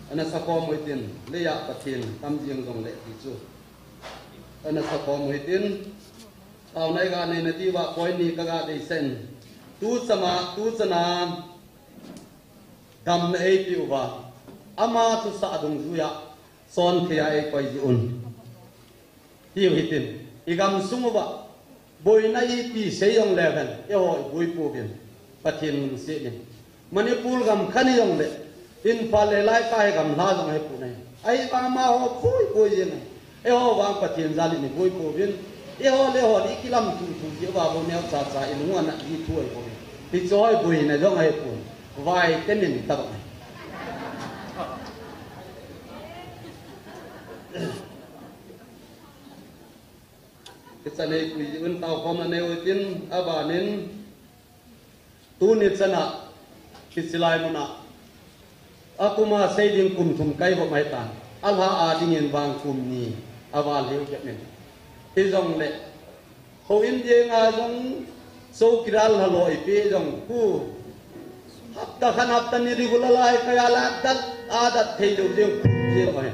อันนั้นสกอมวยตินเลียปะทินทำยิงตรงเล็กที่สุดอันนั้นสกอมวยตินเอาในการในนาทีว่าคอยนี้ก็กาได้เส้นตูสมาตูสนามกำเอติวว่าอามาตุสาดงจุยะสอนขยายไปจุนที่หิตินอีกำสุงว่าบอยนัยปีเสียงเลวันเอ้ยบอยปูบินปะทินเสียงมันนี่ปูกำขันยองเลยอินฟาเลไลไปกำลาจงให้ปูนี่ไอ้บางมาหัวคุยคุยยังไงเอ้ยวางปะทินจาลินี่บอยปูบินเอ้ยเลยหัวนี่กิลำทุเยอะว่าบนแนวจ่าจ่าอินหัวน่ะดีถ้วยปูที่จอยบอยนี่จงให้ปูไว้เต็มนี่ตลอดkita ni kuiun tau koma neutin abanin tunit sana kisilai muna aku ma seiding kum thum kai bo mai tan alha adingin wang kum ni awal heu kemen hizong le ho in je nga jong so kiral haloi pe jong ku hapta khan hapta ni regulalai kaya la dat adat thei do jeng je ba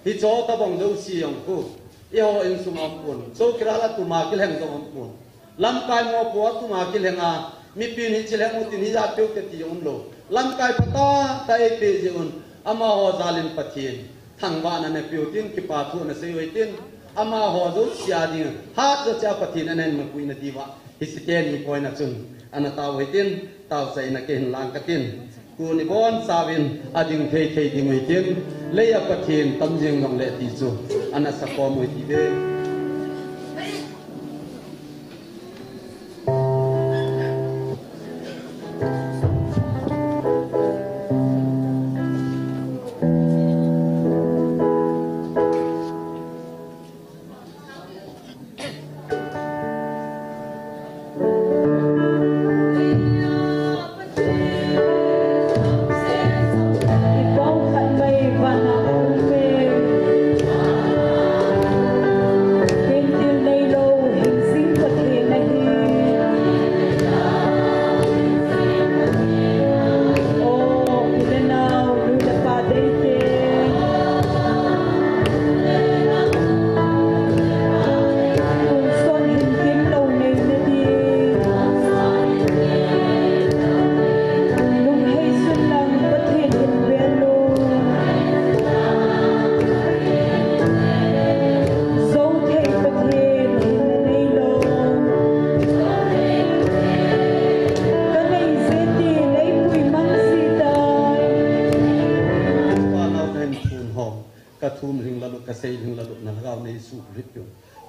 hi cho ta bong do si yong ku yêu in sum ampun so kirala tu ma kil heng dong ampun lam kai mo po tu ma kil heng a mi pin hi chil heng utin hi ja pe te ti un lo lam kai pata ta e pe je un ama ho zalin pathin thang wa na ne pe tin ki pa thu na se wei tin ama ho zo sia ding ha zo cha pathin anen ma kuin na diwa hi se ke ni point na chun ana ta wei tin taw sai na ke lang ka tin ku ni bon savin ading thei thei ding wei tin leya pathin tam jeng ngong le ti chu ana sa ko mo ti de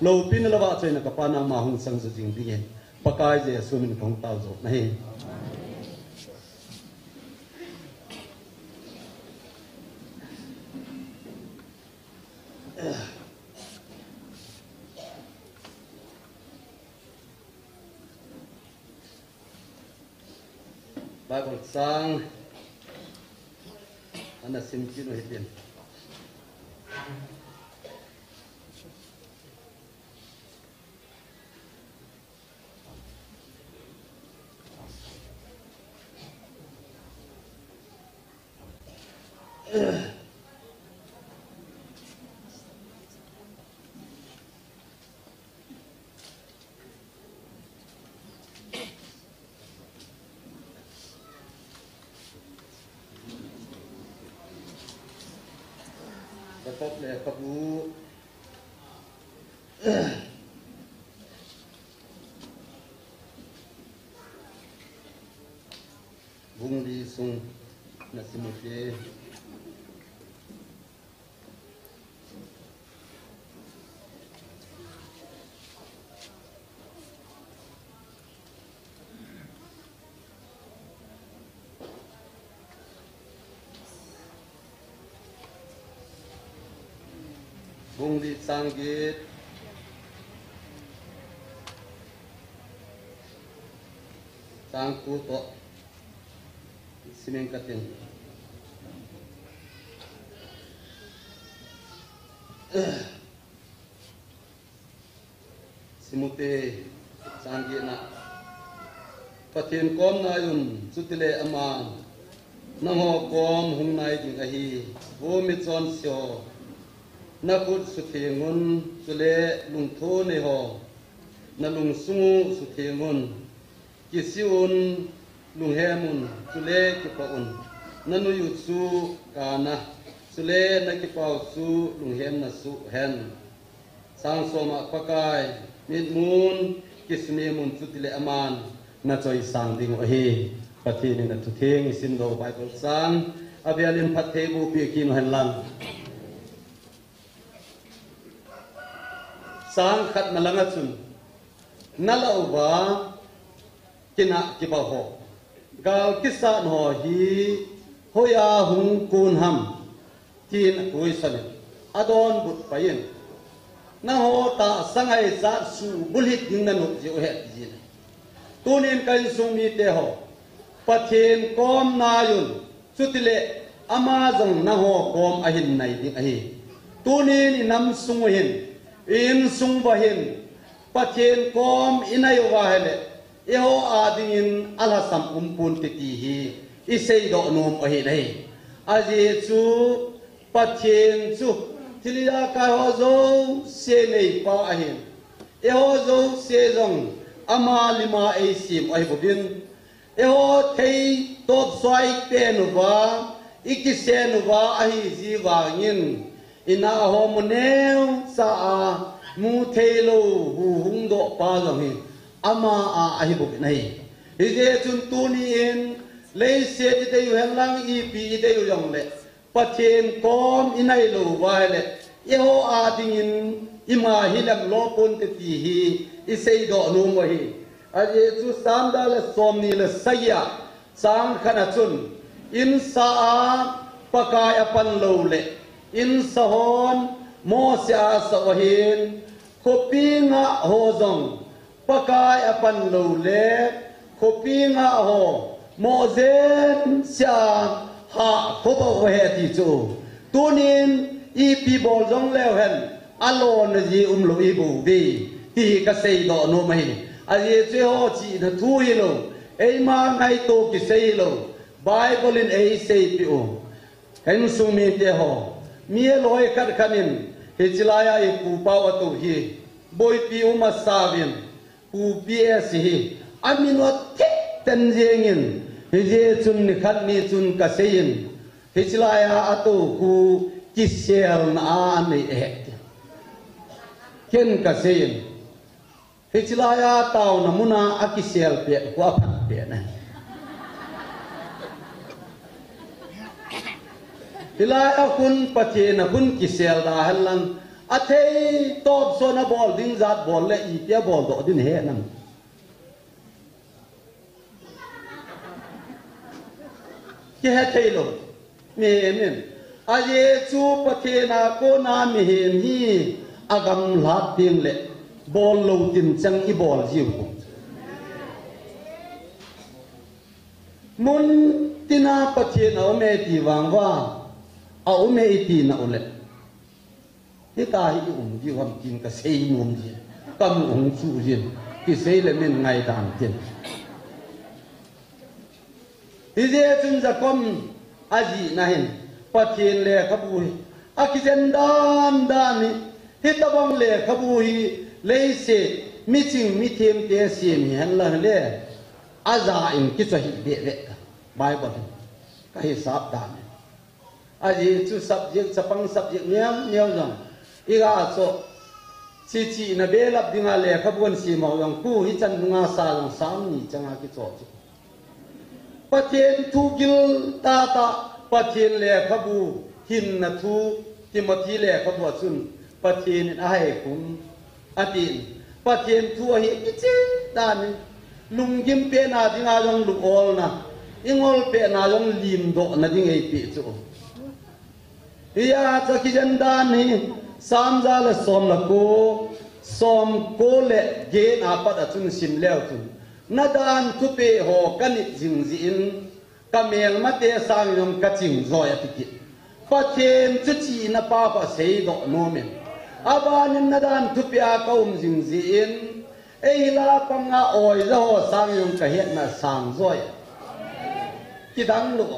lo pin la wa chena ka pana ma hung sang zu jing dien pakai je sumin khong tau zo nahi Bible sang ana sim kino hedin Dapat le kabu bung di sung nasi muke บุงดิสังกิตสังกุโตสิเมงกัตินสิมุเตสังกินะปะเทียนกอมนายุนสุติเลอมานนังหอกอมหุงนายดิงอหีโวมิจอนเสียวนักุดสุเทงุนสุเลลุงโทเนหอนัลุงสุสุเทงุนกิซิอุนลุงเฮมุนสุเลกิปะอุนนันุยุสุกานะสุเลนักิปาวสุลุงเฮมนะสุเฮนสังสมาปะกายมิดมูนกิสเมมุนสุติเลอมานนาจอยสังดิงอหีปะทีนี่นะทุเทงสินโดไบเบิลสังอาเบียลินพัทเทบูปีกินหันลังสังขัดมาลังจุนนั่นเอาว่ากินะกิบะโฮกาลกิสานหอฮีฮอยาหุงกูนหัมกินกุยสันอดอนบุตรไปยินนะโฮตาสังไอซาสูบุลิดินนันุจิโอเฮจินตัวนี้กันสุมีเตหอปะเทนกอมนายุนสุติเลอามาจังนะโฮกอมอหินในดิอหีตัวนี้นำสุงหินอินสุงบะหินปะเทนกอมอินัยวาเฮเลเอโฮอาดินอัลฮัสัมปุนติติฮีอิเซยดอนุมอหิไดอาเจจูปะเทนจูทิลิยากาโฮโซเซเนยปาอหินเอโฮโซเซซงอามาลิมาเอซิมอหิบุบินเอโฮเทยตบสวยเปนุวาอิกิเซนุวาอหิจีวางินอินาโฮมเนลซามูเทโลหูหุงโดปาจังหิอามาอาหิบุกนัยฮิเจจุนตูนีเอนเลยเสียจิตอยู่แห่งลังอีปีจิตอยู่ยังเละปะเทนกอมอินัยโลวายเละเอโฮอาดิงินอิมาฮิลัมโลปุนติตีฮีอิเซยโดนุมวะฮีอาเจจุสามดาลสอมนีลสยาสังขณะจุนอินสาปะกายอปันโลเละอินสะฮอนโมเสอาสวะหินคปีงะโฮซงปะกายอปันโลเลคปีงะโฮโมเซนเสียหาคบเอาเฮติจูตัวนี้อีปีบอลจงแล้วเห็นอโลนจีโลอีบูดีที่กษตรดอกโนไม่อาเยเจโฮจีนทุยโลเอมาไงโตกิเซโลไบเบิลอินเอเซปิโอเห็นสุมีเตโฮมีลอยกัดขันินเฮจิลายาอีปูปาวตุฮีบอยปีอุมาสาวินปูปีเอสฮีอามินวัดเทตันเจงินเฮเจจุนนิขัดนีจุนกษยินเฮจิลายาอตุกูกิเซลนาเนเอตเข็นกษยินเฮจิลายาตาวนมุนาอากิเซลเปียกว่าพันเปียนะฮิลายคุณปะเทนคุณกิเซลดาฮัลลังอาเทยตอบโซนาบอลดินจัดบอลและอีเปียบอลโดดินเฮนังเจเทยโลเมเมนอาเยจูปะเทนาโกนามิเฮนฮีอากำลาติงเลบอลโลตินจังอีบอลจิวมุนตินาปะเทนาเมติวังว่าเอาเมตีนะอุเลที่ตาหิอุ่มที่ความกินก็เสียมุมจีก็มุงสู้จีที่เสียเลยมันไงต่างจีที่เจ้าจุนจะก้มอาจีนะเห็นปะเทียนเล่ขบุยอากิเจนดานนี่ที่ตะบังเล่ขบุยเลยเสมิจิงมิเทียมเตะเสียมีเห็นละเล่อาจารย์คิดว่าหิเบะเละไบเบิลก็ให้ทราบดานอาจีจู subject สปัง subject เนี่ยจังอีกอาโซชีนะเบลับดิงาเล่ขบวนสีมาวยังกู้ฮิจันงาสาลงสามนี่จังอากิโจจิปะเทียนทุกิลตาปะเทียนเล่ขบูหินนะทุทิมทีเล่ขบวสุนปะเทียนอาให้คุณอาตินปะเทียนทัวหิอิจิดานลุงยิมเปนาดิงายังลุงออลนะอิงอลเปนายังลิมโดนะดิงไอปีจูยาจะกิจันดานี่ samza le som la ko som ko le ge na pa da chun sim leo tu nadan tu pe ho kanit jing jin kamel mate sang yom ka ching zo ya tikit pathem chu chi na pa pa sei do no men abanin nadan tu pe a kaum jing jin ei la panga oi zo sang yom ka het na sang zo ya kidang lo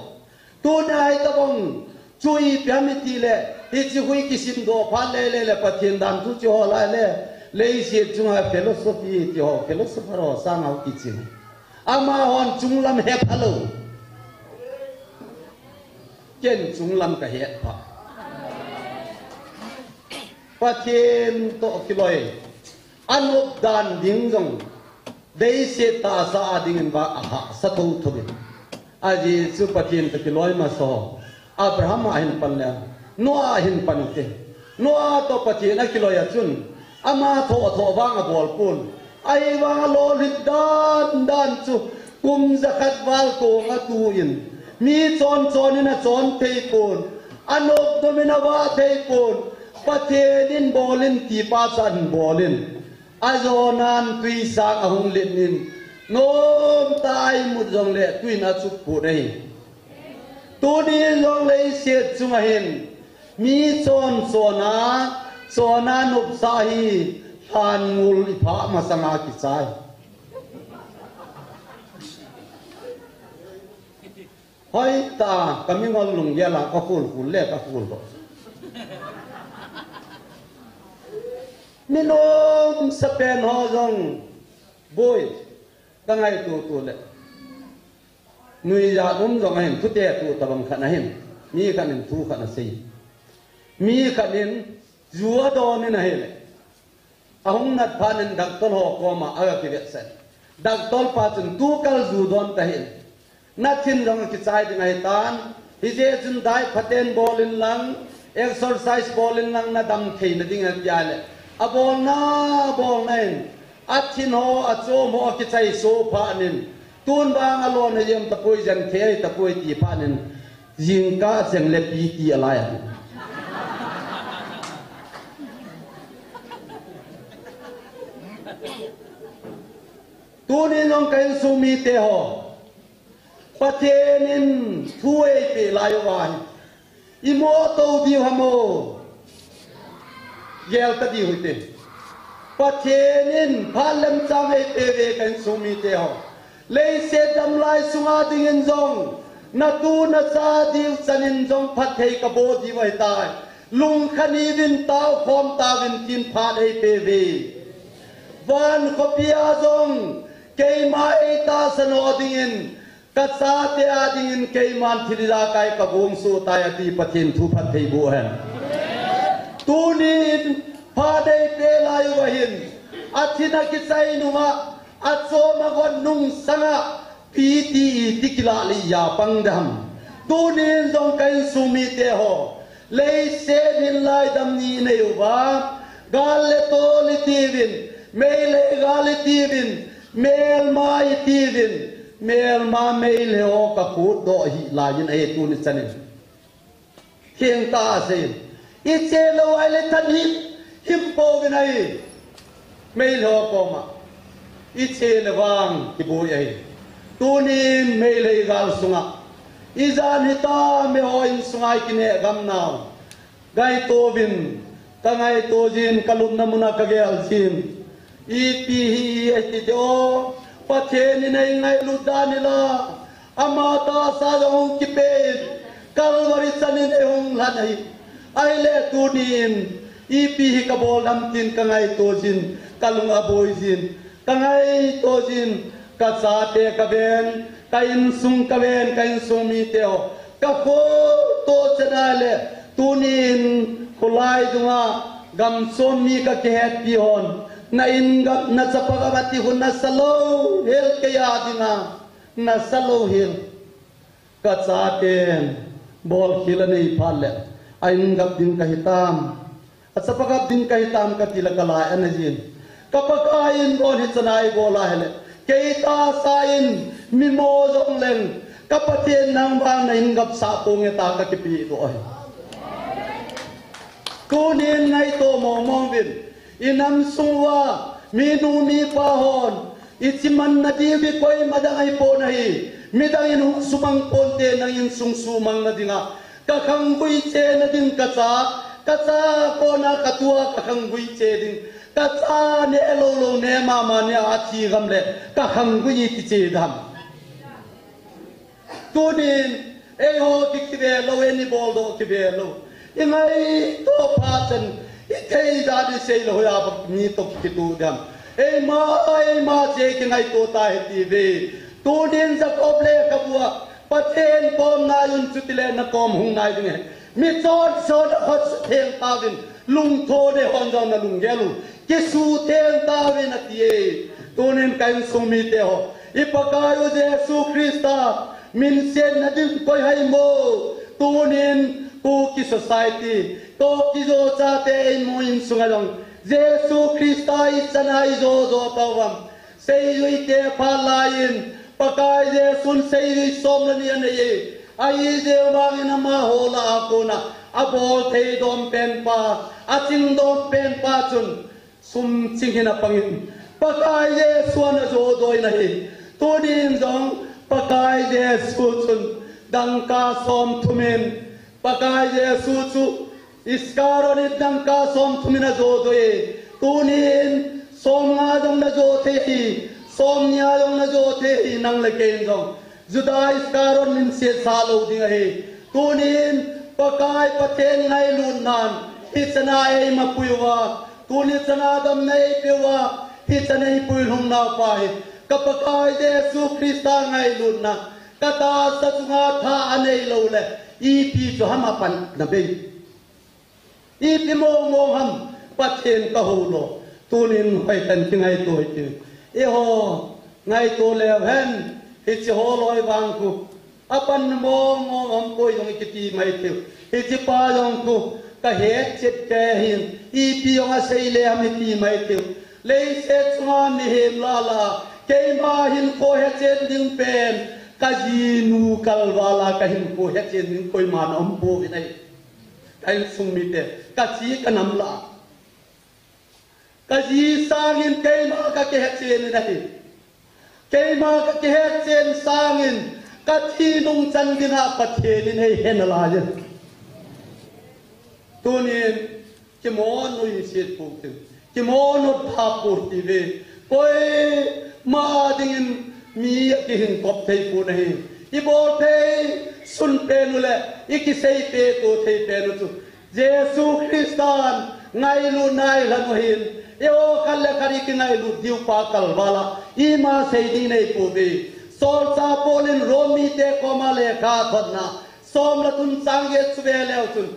tu nai ta bong chui pyamiti le hi chi hui kisim do pha le le pathin dan tu chi ho la le le si chunga philosophy ti ho philosopher ho sang au ki chin ama hon chung lam he phalo chen chung lam ka he pha pathin to kiloi anup dan ding jong dei se ta sa ding ba ha sa thu thu aji su pathin to kiloi ma so Abraham ahin panle Noah ahin pante Noah to pathin a kiloi a chun ama tho wang a bol pun ai wang lo lit dan chu kum zakat wal ko nga tu in mi chon in a chon thei pun anop domina wa thei pun pathe din bolin ti pa chan bolin azonan tui sang ahung linin nom tai mu jong le tui na chu pu dei tu ni long le se chunga hin mi chon sona nup sahi han ngul ipha masanga ki chai hoi ta kami ngol lung ya la ka ful le ka ful do minom sapen ho jong boy ka ngai tu le nui ya dum jong hen tu te tu tabang khana hen mi khanin tu khana sei mi khanin Zua do ni na hele, ahung nat panen daktol ho koma aga kivet sen, daktol patun tu kal zu don tahil, natin dong kicai di ngaitan, hije jun dai paten bolin lang, exercise bolin lang na dam kei na dingan yale, abol na in, atin ho acho mo kicai so panin, tun bang alon na yem tapoi jan kei tapoi ti panin, jingka jeng lepi ki alayan. Tunin long kain sumi te ho patenin thuê pe lai wan imo to di hamo gel ta di hoite patenin phalam chang ei pe ve kain sumi te ho le se dam lai sunga ding en zong na tu na sa di sanin zong pathei ka bo di wai tai lung khani vin tao khom ta vin tin pha ei pe ve van khopia zong Keima eta sano dingin katsa te adingin keiman thilila kai kabung su tayati pathin thu phat thei bu han tunin phadei pe lai wahin athina kisai numa atso magon nung sanga piti tikila li ya pangdam tunin dong kai sumi te ho lei se din lai dam ni nei wa galle to litivin mele galle tivin Mel ma itivin, mel ma mel ho ka khut do hi la yin ai tu ni chanin. Khieng ta se, iche lo ai le than him po ge nai. Mel ho ko ma. Iche le wang ki bu ai. Tu ni mel ai gal sunga. Izan hita me ho in sungai kine gam naw. Gai to bin, kangai to jin kalum namuna ka ge al sin. Ipi hi do pathen nei ngai ludani la amata sa jong kipe kalwari chanin ehong lanai ai le tunin ipi hi kabol lam tin kangai tojin kalunga boizin kangai tojin ka sa te ka ben kain sung mi teo ka ko to chanale tunin khulai dunga gam som mi ka kehet pi hon na ingap na sa pagabati ho na salo hil kaya dina na salo hil katsaten bol hilani phalle ingap din kahitam at sa pagab din kahitam katila kalayan na jin kapakain on hitsanay bola hele keita sain mimozong leng kapatin nang bang na ingap sa pong ita kakipi ito ay tu nin ngai to mong vin inam suwa minu mi pahon itiman na dibi koy madangay po nahi midang inu sumang ponte nang in sumang na dinga kakangguy che na din katsa ko na katua kakangguy che din katsa ne elolo ne mama ne ati gamle kakangguy ti che dam tunin eho kikibe lo eni boldo kibe lo ingai to paten itei da di sei lo ya mi to kitu dam e ma che kingai to ta heti ve tunin sa koble kabua paten kom na yun chutile na kom hung nai ding mi chot so da hot theng ta vin lung tho de hon jon na lung gelu ke su theng ta vin atie tunin kain sumi te ho ipakayo Jesu Krista min sen na din koi hai mo tunin ku ki society to ki zo cha te mo in sungalong Jesu Krista isanai zo zo pawam sei lui te phalain pakai Jesun sei lui som ni an ye ai de wangin ma hola akona abol thei dom pen pa aching dom pen pa chun sum chingina pangin pakai Jesu na zo doi na hi tunin jong pakai Jesu chun dangka som thumen pakai Jesu chu iskaronit dangka som thumina zo doi tunin som nga dong na zo the som nya dong na zo the nang le ken jong juda iskaron min se salo ding he tunin pakai paten ngai lun nan hitana ei mapuiwa tunin chana dam nei pewa hitana ei puilhum na pai kapakai Jesu Krista ngai lun na kata satsunga tha anei lo le ipi cho hama pan na be ipi mo ham paten ka ho lo tunin hoi tan kingai to ti e ho ngai to le hen hi ho loi wang ku apan mo am koi yong ki mai ti hi pa yong ku ka he chet ke hin ipi yong a sei le am ti mai ti le se chunga ni hem la la ke ma hin ko he chen ding pen ka ji nu kal wala ka hin ko he chen ding koi man am bo vi nai kai sung mi te ka chi ka nam la ka ji sangin ke ma ka ke he chen nai ke ma ka ke he chen sangin ka thi nung chan gina pathe ni nei hen la je tunin ki mo nu yi set pu ti ki mo nu tha pu ti ve koi ma ding mi ki hin kop thei pu nei I bo thei sun pe nu le I ki sei pe to thei pe nu chu Jesu Christan ngai lu nai la nu hin eo kal le khari ki ngai lu diu pa kal wala I ma sei ding nei pu ve sol cha polin romi te koma le kha thona som la tun sang ye chu ve le chun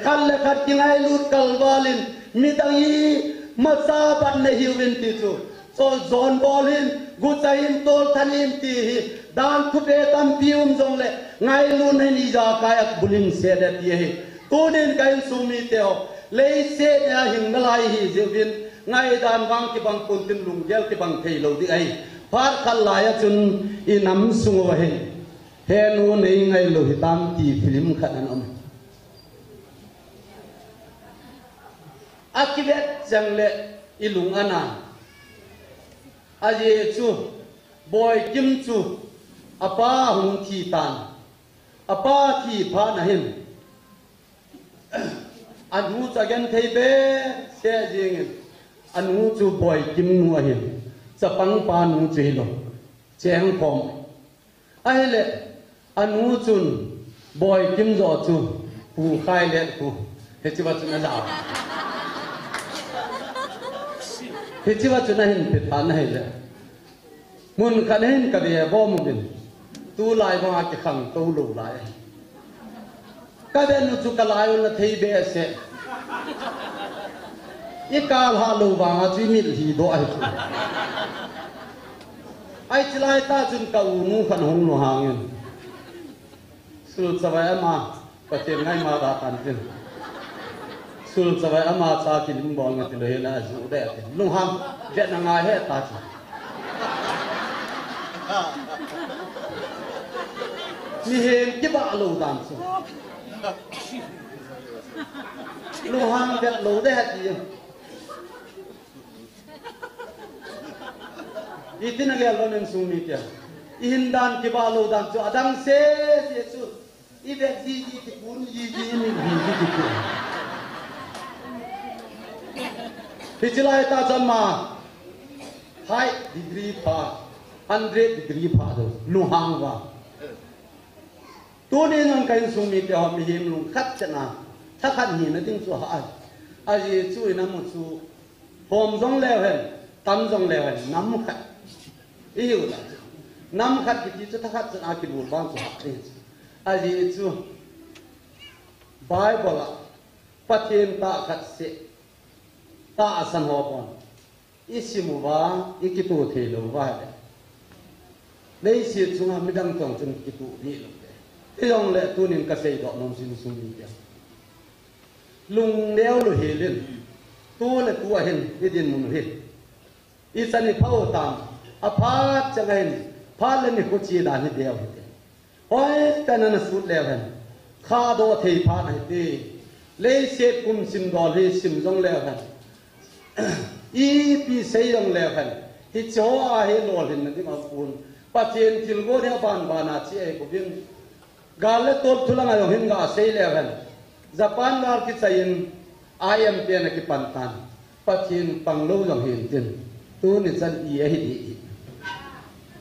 khal le khat ki ngai lu kal walin mi dang I ma sa ban ne hi win ti chu so zon bolin guchain tol thanim ti dan thu pe tam pium jong le ngai lu nei ni ja kayak bulin se de ti he tunin kain sumi te ho le se ya hing nalai hi jevin ngai dan wang ki bang pun tin lung gel ki bang thei lo di ai phar khal la ya chun I nam sungo he he nu nei ngai lo hi tam ti film khan an om akivet jang le ilung ana aje chu boy kim chu apa hung thi tan apa thi pha na hin anu chagen thei be se jing anu chu boy kim nu a hin chapang pa nu chei lo cheng khom ai le anu chun boy kim zo chu pu khai le pu he chi ba chu na da he chi ba chu na hin pe than hai le mun khan hin ka be bo mu bin tu lai ba ki khang to lo lai ka de nu chu ka lai na thei be se I ka ha lo ba chi mi hi do ai ai chi lai ta chun ka u nu khan hong no hangin sul chawai ma pa chen ngai ma da tan tin sul chawai ama cha ki lim bol ngai le na zu de lu ham de na ngai he ta chi mi hem ki ba lo dan so lu hang vet lo de ti itin agal lo nen sumi tia indan ki ba lo dan chu adang se chu i vet ji ki pun ji ni ki Pichilai ta jama high degree pa 100 degree pa do lu hang wa tu ni nong kai sumi tia mi him lu khat chana tha khat ni na ting chu ha a ji chu na mu chu hom jong le hen tam jong le hen nam khat i yu la nam khat ki chu tha khat chana ki bu bang chu ha a ji chu bible pathin ta khat se ta san ho pon isimu wa ikitu the lo wa nei si chunga midang tong chung kitu ni lo de yong le tu nin ka sei do nom sin sum ni ya lung leo lo helin tu le tu a hen idin mun he isani phau tam a pha changain pha le ni ko chi da ni deo he hoi tanana sut le hen kha do thei pha nai ti le se kum sim do le sim jong le hen i pi sei dong le khan hi cho a he lol hin na ding a pun patien til go ne ban bana chi e ko bin gal le top thulanga yo hin ga sei le khan japan gar ki chain im pe na ki pan tan patien panglo jong hin tin tu ni chan i e hi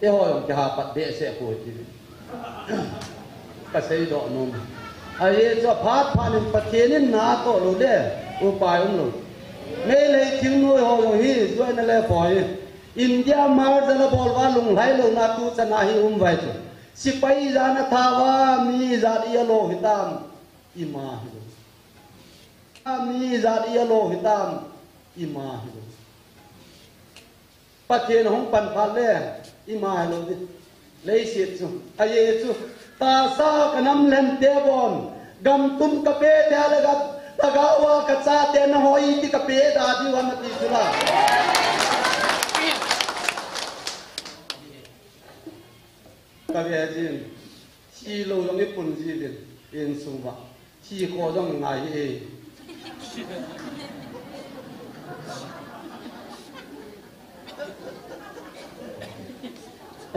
e ho yong ka pat de se ko ti ka sei do nom a ye cho phat phanin patien na ko lo de u pai lo ngay lấy tiếng nuôi họ rồi hi rồi nó lấy phổi India mar ra nó bol va lung lai lo na tu cha na hi vai chu sipai ra na tha wa mi za dia lo hitam ima hi mi za dia lo hitam ima hi patien hong pan pha le ima hi lo lấy siết chu aye chu ta sa kanam len te bon gam tum ka pe te la ga tagawa ka cha te na hoi ti ka pe da di wa na ti sula ka ve jin chi lo jong ni pun ji din in su ba chi ko jong ngai e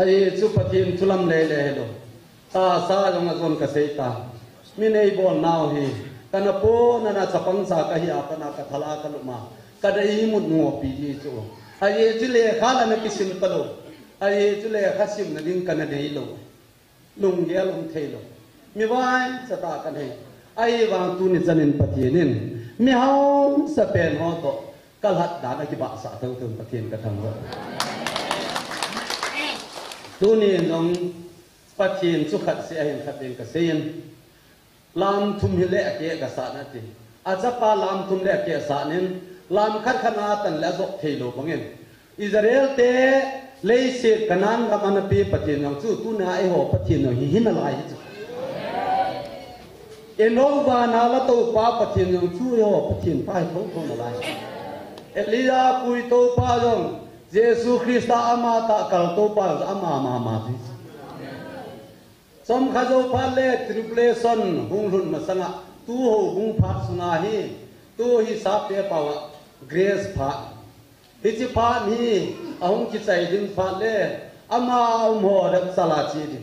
ai chu patin thulam le le lo ta sa jong a zon ka sei ta mi nei bon now hi kana po na na chapang sa ka hi apana ka thala ka luma ka dai mu ngo pi ji chu ai ji le khala na kisim palo ai ji le khasim na ding kana dei lo lung ye lung thei lo mi vai sa ta kan he ai wang tu ni chanin patienin mi hau sa pen ho to kal hat da na ki ba sa thau thum patien ka thang lo tu ni nong patien chu khat se hin khat den ka sein lam thum hi le ke ka sa na ti ajapa lam thum le ke sa nin lam khat khana tan la zok thei lo bangin Israel te le se kanan ga man pe patien nang chu tu na ai ho patien no hi hin lai chu enova na la to pa patien nang chu ho patien pai thong thong lai Elia pui to pa jong Jesus Christa ama ta kal to pa ama ma thi som khajo phale tripulation hung hun masanga tu ho hung phat suna hi tu hi sa pe pawa grace pha hi chi pha ni ahung ki chai din pha le ama mo da sala chi di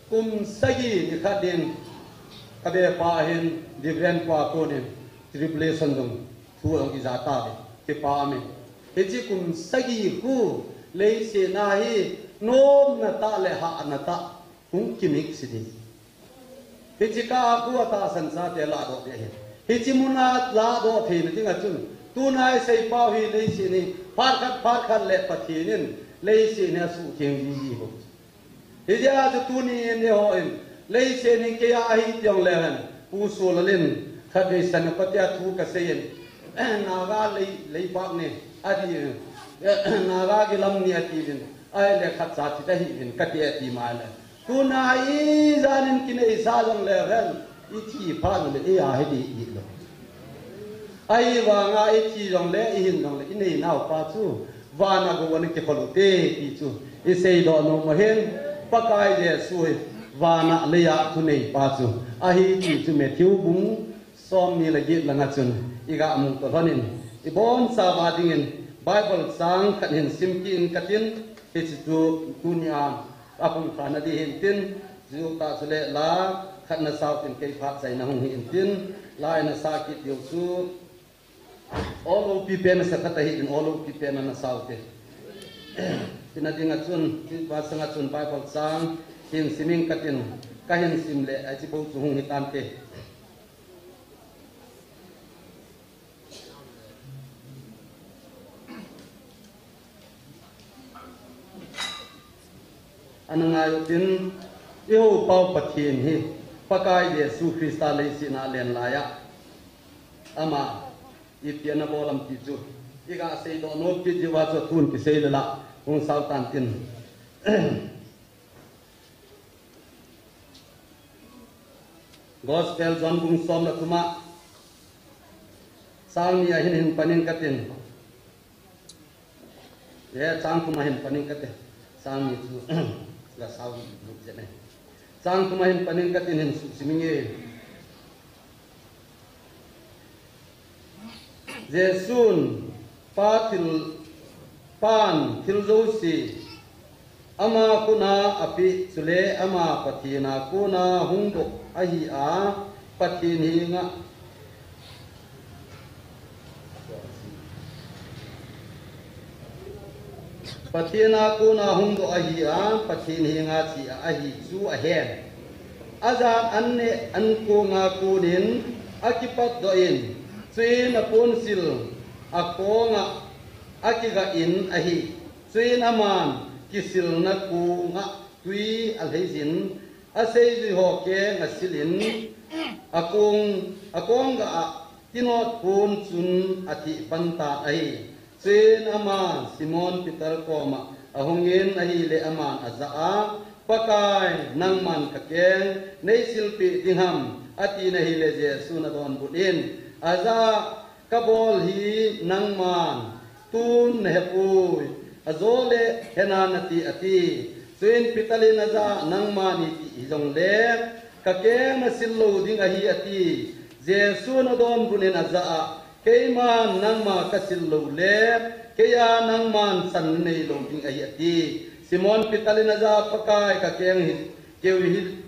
kum sagi ni khadin kabe pa hin different pa ko ni tripulation dum thu ong ki za ta de ke pa me hi chi kum sagi ku le se na hi nom na ta le ha na ta hung kimik sidi hichika ku ata sansa te la do de hichimuna la do the ni tinga chun tu nai sei pau hi le si ni par khat le pathinin le si ne su thing ji ho hija ju tu ni ne ho in le se ni ke ya hi tyong le han pu so la len khat de san patya thu ka sein na ga le pa ne adi na ga gi lam ni ati din ai le khat sa ti ta hi in ka ti ati ma le tu na i zanin kine isa jong le ren i thi pha le e a he di i lo ai wa nga i thi jong le i hin jong le i nei nau pa chu wa na go wan ke kholu te i chu i sei do no mo hen pa kai je su he wa na le ya tu nei pa chu a hi chi chu me thiu bung som ni lagi langachun iga amung to honin ibon sawa dingin Bible sang kanin simkin katin hitu dunia apung kana di hintin ju ta sule la khatna sautin ke phat sai na hung hintin la na sakit yosu all of people sa kata hin all of people na sautin tinadingachun basangachun Bible sang hin siming katin kahin simle ai chibo chuhung hitam ke anangayo tin yo pau pathin hi pakai Yesu Krista le sina len laya ama ipiana bolam tiju iga sei do no ti jiwa cho thun ki sei la ung sau tan tin gospel John bung som la kuma sang ni hin panin katin ye sang kuma hin panin katin sang ni chu la sau lu jene sang kuma hin panin katin hin su siminge Jesun patil pan tilzosi ama kuna api sule ama patina kuna hungdo ahi a patini nga patina kuna hungdo ahi a patini nga si ahi su ahen azan anne anko nga kunin akipat doin suin apun sil ako nga akiga in ahi suin aman kisil na ku nga tui alhaisin asay di hoke ngasilin akong ga tinot pun sun ati panta ahi suin aman Simon Peter koma ahungin ahi le aman azaa pakai nang man kakeng nei silpi dingham ati nahi le Jesu na don budin aza kabol hi nang man tun hepui azole henanati ati suin pitalin aza nang man iti izong le kakeng na sillo ding ahi ati Jesu na don budin aza keiman nang ma kasillo le kaya nang man san nei lo ding ahi ati Simon pitalin aza pakai kakeng kewi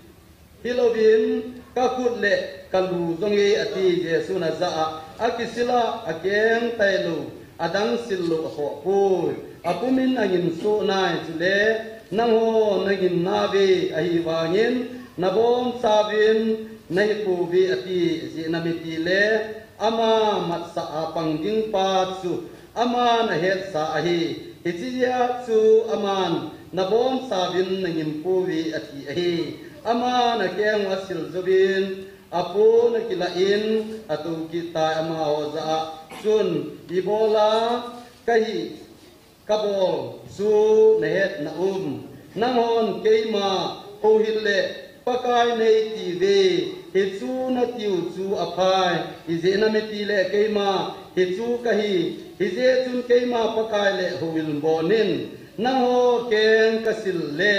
hilobin kakut le kalu zongi ati Jesu na za akisila akeng tailu adang sillu ho pu apumin angin so nai chule nang ho nagin nabi ahi wangin nabom sabin nai pu bi ati si namiti le ama matsa apang ding pa su ama na het sa ahi Hijia su aman nabom sabin nangin puwi ati ahi ama na keng wasil zubin apo na kilain atu kita ama oza sun ibola kahi kabol su nehet na nangon keima pohille pakai nei tive hitsu na tiu su apai izena metile keima hitsu kahi hije chun keima pakai le huil bonin nango keng kasil le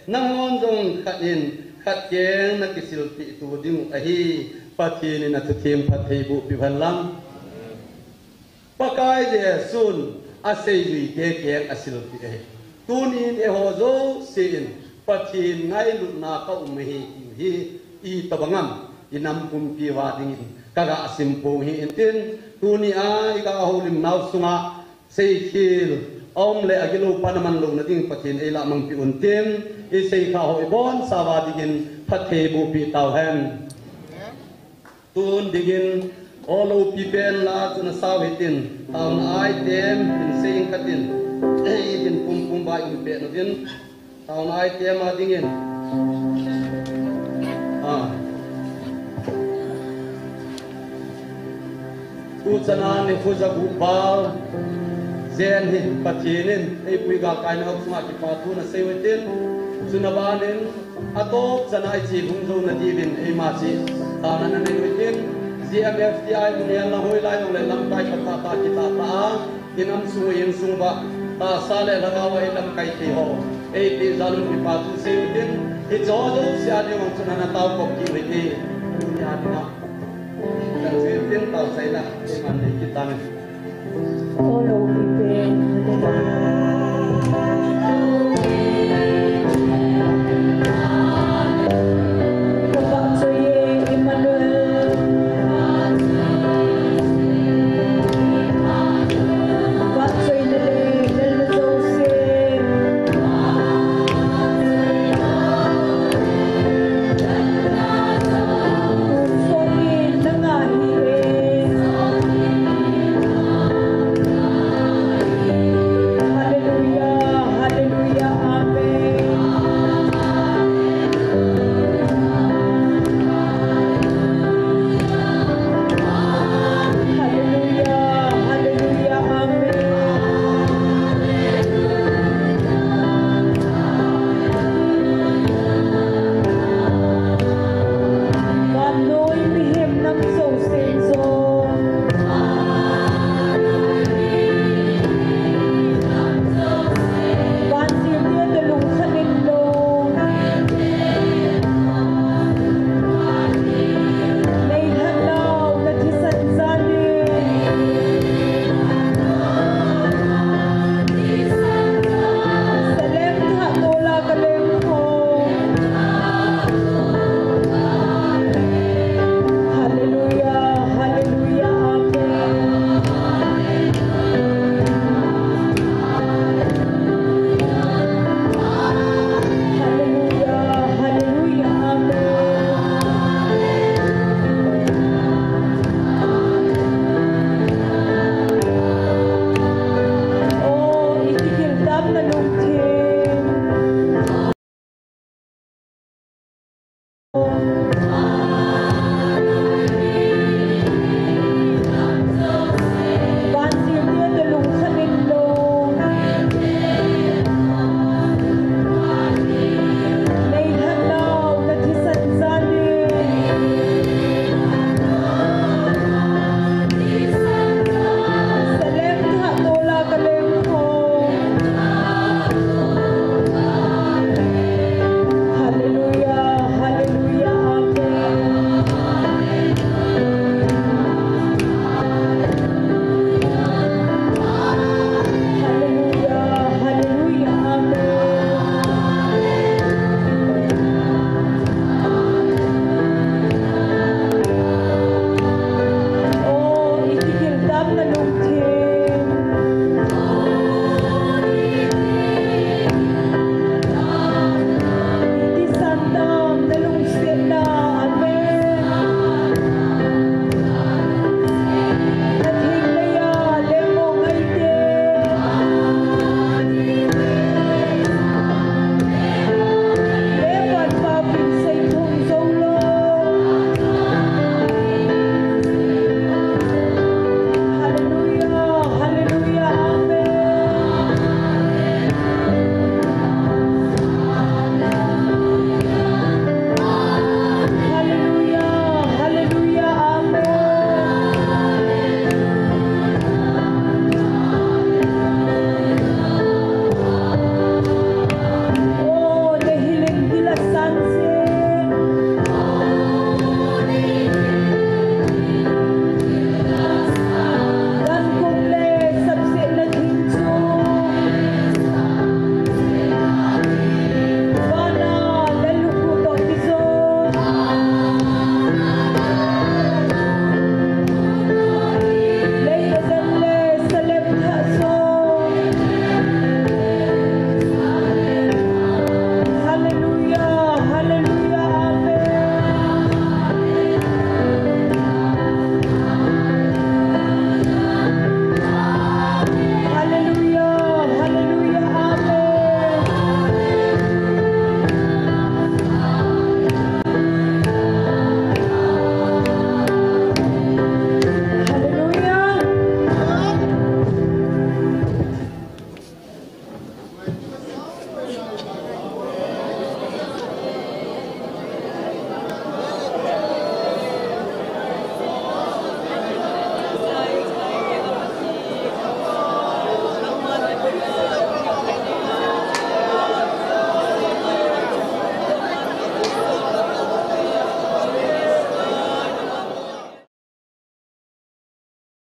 nangon jong khatin khat keng na kisil pi tu ding ahi patini na thuthim phathei bu pivanlam pakai je sun asei lui ke keng asil pi ahi tunin e hozo sin pathin ngai lu na ka umhi hi I tabangam inam pum pi wa ding kaga asimpo hi intin tuni a ika holim naw sunga sei khil om le agilo panaman lo na ding pathin ela mang pi untin I sei kha hoi bon sawa digin phathe bu pi taw hen tun digin olo pi pen la tuna sawitin taw na ai tem in sei katin in pum pum ba in pe no din taw na ai tem a dingin Ucanan ni fuza gubal zen hi patinin ei puiga kain hok sma ki patu na sewetin sunabanin atop sana ai chi hungzo na divin ei ma chi tana na nei wetin GMFTImunian na hoi lai le lam kai ka ta ki ta ta inam su yin sung ba ta sale lagawa lam kai ki ho ei ti zalum ki patu sewetin I jodo siya di wong sunana tao ko ki witi ya di na Yang sih tau saya nak iman di kita ni. Tolong ipin